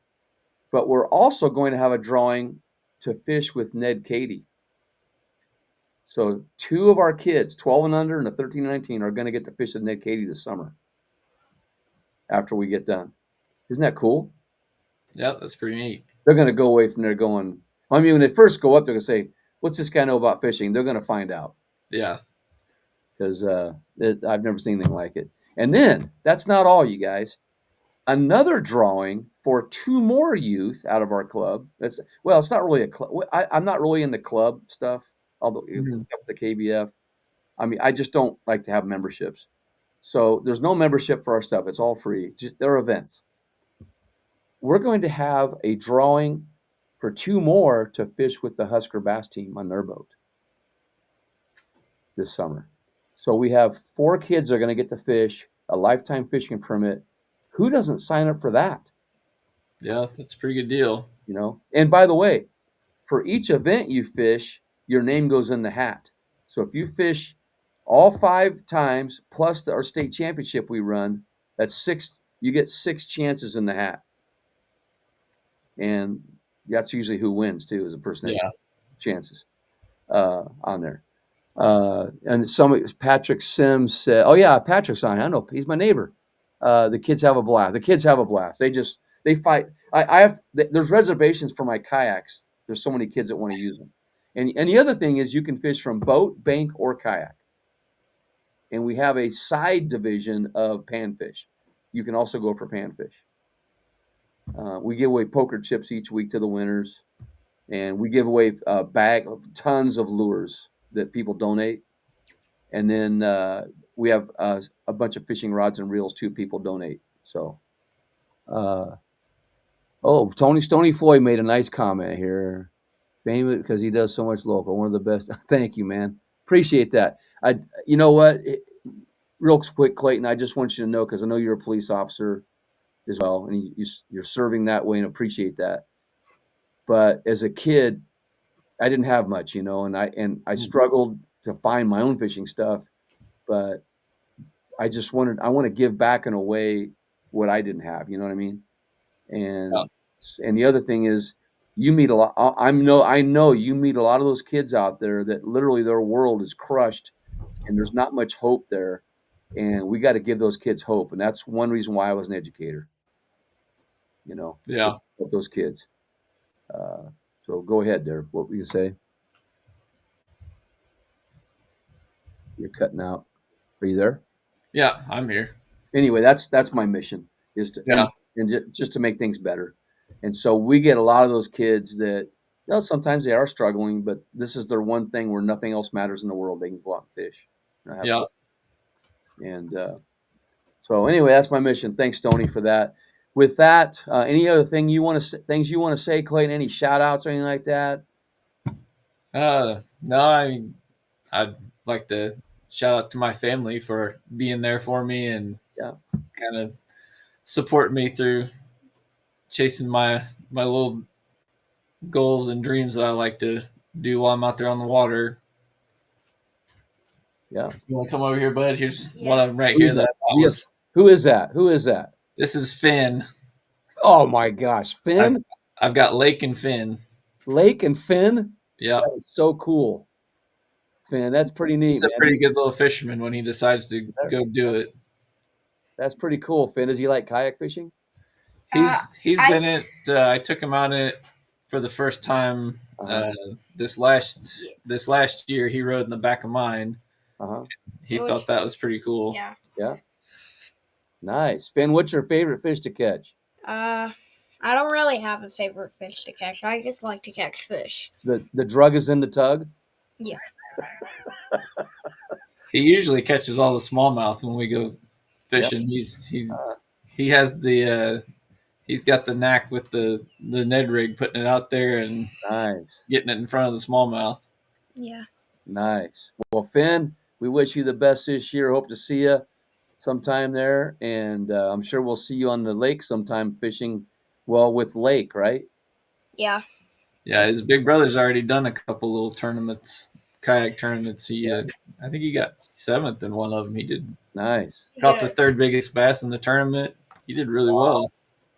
But we're also going to have a drawing to fish with Ned Cady. So 2 of our kids, 12 and under and a 13 and 19, are going to get to fish with Ned Cady this summer after we get done. Isn't that cool? Yeah, that's pretty neat. They're going to go away from there going, I mean, when they first go up, they're going to say, what's this guy know about fishing? They're going to find out. Yeah. Because I've never seen anything like it. And then, that's not all, you guys. Another drawing for 2 more youth out of our club. It's not really a club. I'm not really in the club stuff, although the KBF. I mean, I just don't like to have memberships. So there's no membership for our stuff. It's all free. They're events. We're going to have a drawing for 2 more to fish with the Husker Bass team on their boat this summer. So we have 4 kids that are going to get to fish, a lifetime fishing permit. Who doesn't sign up for that? Yeah, that's a pretty good deal. And by the way, for each event you fish, your name goes in the hat. So if you fish all 5 times plus our state championship we run, that's 6. You get 6 chances in the hat. And that's usually who wins too, is a person that has chances on there. And Patrick Sims said, "Oh yeah, Patrick's on. I know, he's my neighbor." The kids have a blast. They fight. There's reservations for my kayaks. There's so many kids that want to use them. And the other thing is you can fish from boat, bank, or kayak. And we have a side division of panfish. You can also go for panfish. We give away poker chips each week to the winners. And we give away a bag of tons of lures that people donate. And then we have a bunch of fishing rods and reels too. People donate. So, Stony Floyd made a nice comment here. Famous because he does so much local. One of the best. Thank you, man. Appreciate that. You know what? Real quick, Clayton. I just want you to know, because I know you're a police officer as well, and you're serving that way, and appreciate that. But as a kid, I didn't have much, and I struggled to find my own fishing stuff. But I want to give back in a way what I didn't have. You know what I mean? And the other thing is, you meet a lot. I know you meet a lot of those kids out there that literally their world is crushed, and there's not much hope there. And we got to give those kids hope, and that's one reason why I was an educator. With those kids. So go ahead there. What were you say? You're cutting out. Are you there? Yeah, I'm here. Anyway, that's my mission, is to and just to make things better. And so we get a lot of those kids that, sometimes they are struggling, but this is their one thing where nothing else matters in the world. They can go out and fish. And so anyway, that's my mission. Thanks, Tony, for that. With that, any other things you want to say, Clayton? Any shout outs or anything like that? No, I mean, I'd like to shout out to my family for being there for me and Yeah. kind of support me through chasing my little goals and dreams that I like to do while I'm out there on the water. Yeah. You want to come over here, bud? Here's Yeah. one of them right Who here is that I that? thought Yes. was. Who is that? Who is that? This is Finn. Oh my gosh, Finn, I've got Lake and Finn. Lake, and Finn. Yep. That is so cool, Finn. That's pretty neat, He's a man. pretty good little fisherman when he decides to go do it. That's pretty cool, Finn. Does he like kayak fishing? He's been in it. I took him out in it for the first time this last year. He rode in the back of mine. He thought that was pretty cool. Yeah. Yeah. Nice, Finn. What's your favorite fish to catch? I don't really have a favorite fish to catch. I just like to catch fish. The drug is in the tug. Yeah. He usually catches all the smallmouth when we go fishing. He has the he's got the knack with the Ned rig, putting it out there and Nice. getting it in front of the smallmouth. Yeah. Nice. Well, Finn, we wish you the best this year. Hope to see you sometime there, and I'm sure we'll see you on the lake sometime fishing. Well, with Lake, right? Yeah. Yeah, his big brother's already done a couple little tournaments, kayak tournaments. I think he got 7th in one of them. He did. Nice. Caught the 3rd biggest bass in the tournament. He did really well.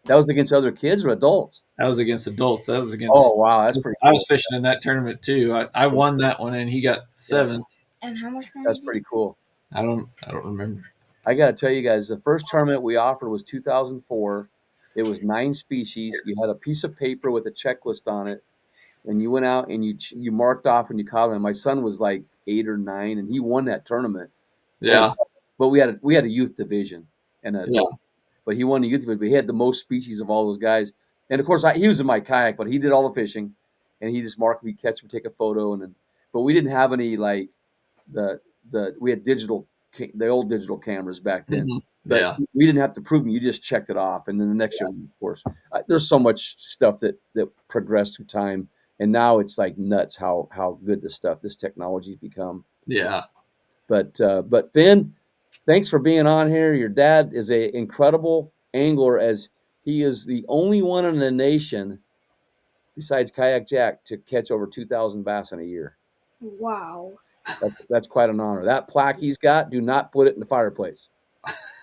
That was against other kids or adults? That was against adults. That was against. Oh wow, that's pretty cool. I was fishing in that tournament too. I won that one and he got 7th. And how much money? That's pretty cool. I don't remember. I got to tell you guys, the first tournament we offered was 2004. It was 9 species. You had a piece of paper with a checklist on it, and you went out and you marked off and you caught them. My son was like 8 or 9, and he won that tournament. Yeah. But we had a youth division and but he won the youth division. But he had the most species of all those guys. And of course, he was in my kayak, but he did all the fishing, and he just marked me, catch him, take a photo, and then. But we didn't have any like we had the old digital cameras back then. Mm-hmm. But we didn't have to prove them. You just checked it off, and then the next year, of course, there's so much stuff that progressed through time, and now it's like nuts how good this technology's become. Yeah. But Finn, thanks for being on here. Your dad is an incredible angler, as he is the only one in the nation, besides Kayakjak, to catch over 2,000 bass in a year. Wow. That's quite an honor. That plaque he's got, do not put it in the fireplace.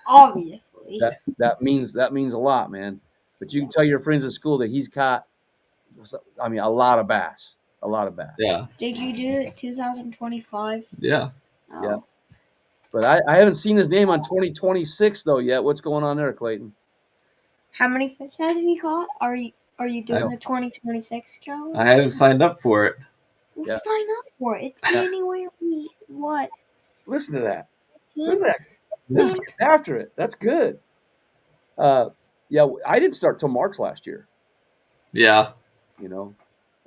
Obviously. That means a lot, man. But you can tell your friends at school that he's caught, I mean, a lot of bass. A lot of bass. Yeah. Did you do it 2025? Yeah. Oh. Yeah. But I haven't seen his name on 2026 though yet. What's going on there, Clayton? How many fish have you caught? Are you doing the 2026 challenge? I haven't signed up for it. We'll Yeah. sign up for it. It's anywhere we what? Listen to that. Yeah. Look at that. This gets after it. That's good. Yeah, I didn't start till March last year. Yeah. You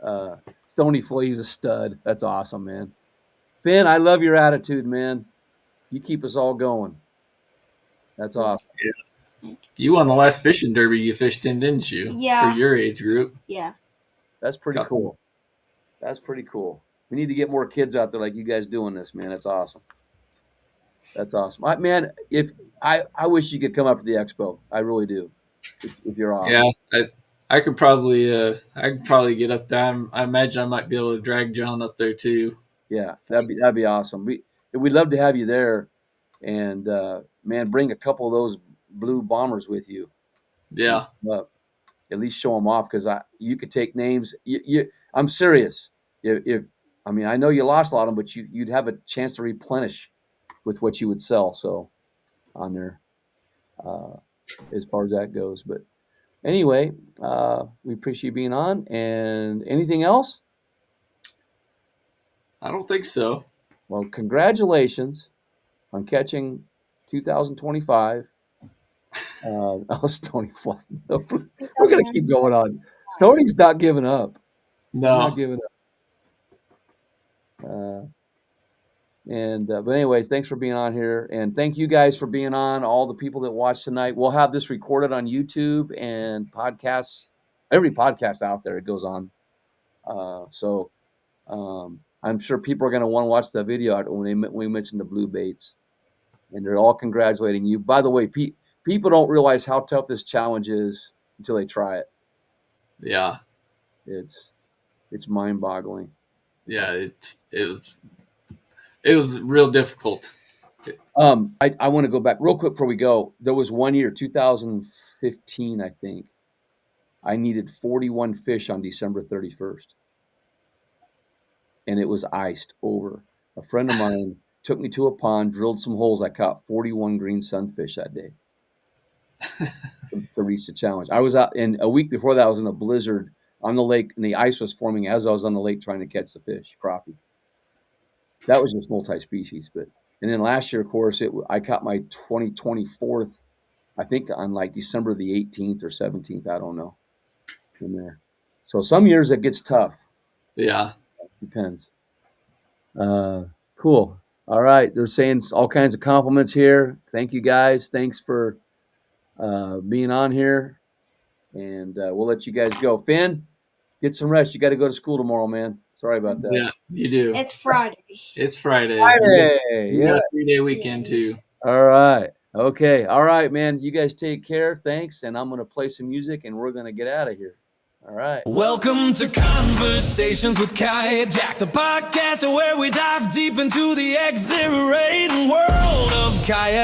know, Stony Flea's a stud. That's awesome, man. Finn, I love your attitude, man. You keep us all going. That's awesome. Yeah. You won the last fishing derby you fished in, didn't you? Yeah. For your age group. Yeah. That's pretty cool. That's pretty cool. We need to get more kids out there like you guys doing this, man. That's awesome. That's awesome. Man, if I wish you could come up to the expo. I really do. If you're on. Yeah. I could probably get up there. I imagine I might be able to drag John up there too. Yeah, that'd be awesome. We'd love to have you there, and man, bring a couple of those blue bombers with you. Yeah. At least show them off, because you could take names. I'm serious. If I mean, I know you lost a lot of them, but you'd have a chance to replenish with what you would sell. So on there, as far as that goes. But anyway, we appreciate you being on. And anything else? I don't think so. Well, congratulations on catching 2025. Stony Fly. We're going to keep going on. Stoney's not giving up. No. He's not giving up. But anyways, thanks for being on here. And thank you guys for being on, all the people that watched tonight. We'll have this recorded on YouTube and podcasts. Every podcast out there, it goes on. I'm sure people are going to want to watch that video when we mentioned the blue baits, and they're all congratulating you. By the way, people don't realize how tough this challenge is until they try it. Yeah. It's mind-boggling. Yeah, it was real difficult. I want to go back real quick before we go. There was one year, 2015, I think. I needed 41 fish on December 31st. And it was iced over. A friend of mine took me to a pond, drilled some holes. I caught 41 green sunfish that day to reach the challenge. I was out, and a week before that, I was in a blizzard on the lake, and the ice was forming as I was on the lake trying to catch the fish, crappie. That was just multi-species. And then last year, of course, I caught my 24th, I think on like December the 18th or 17th. I don't know. In there. So some years it gets tough. Yeah. Depends. Cool. All right. They're saying all kinds of compliments here. Thank you guys. Thanks for being on here. And we'll let you guys go. Finn, get some rest. You got to go to school tomorrow, man. Sorry about that. Yeah, you do. It's Friday. It's Friday. You got got a 3-day weekend too. All right. Okay. All right, man. You guys take care. Thanks. And I'm going to play some music and we're going to get out of here. All right. Welcome to Conversations with Kayakjak, the podcast where we dive deep into the exhilarating world of kayak.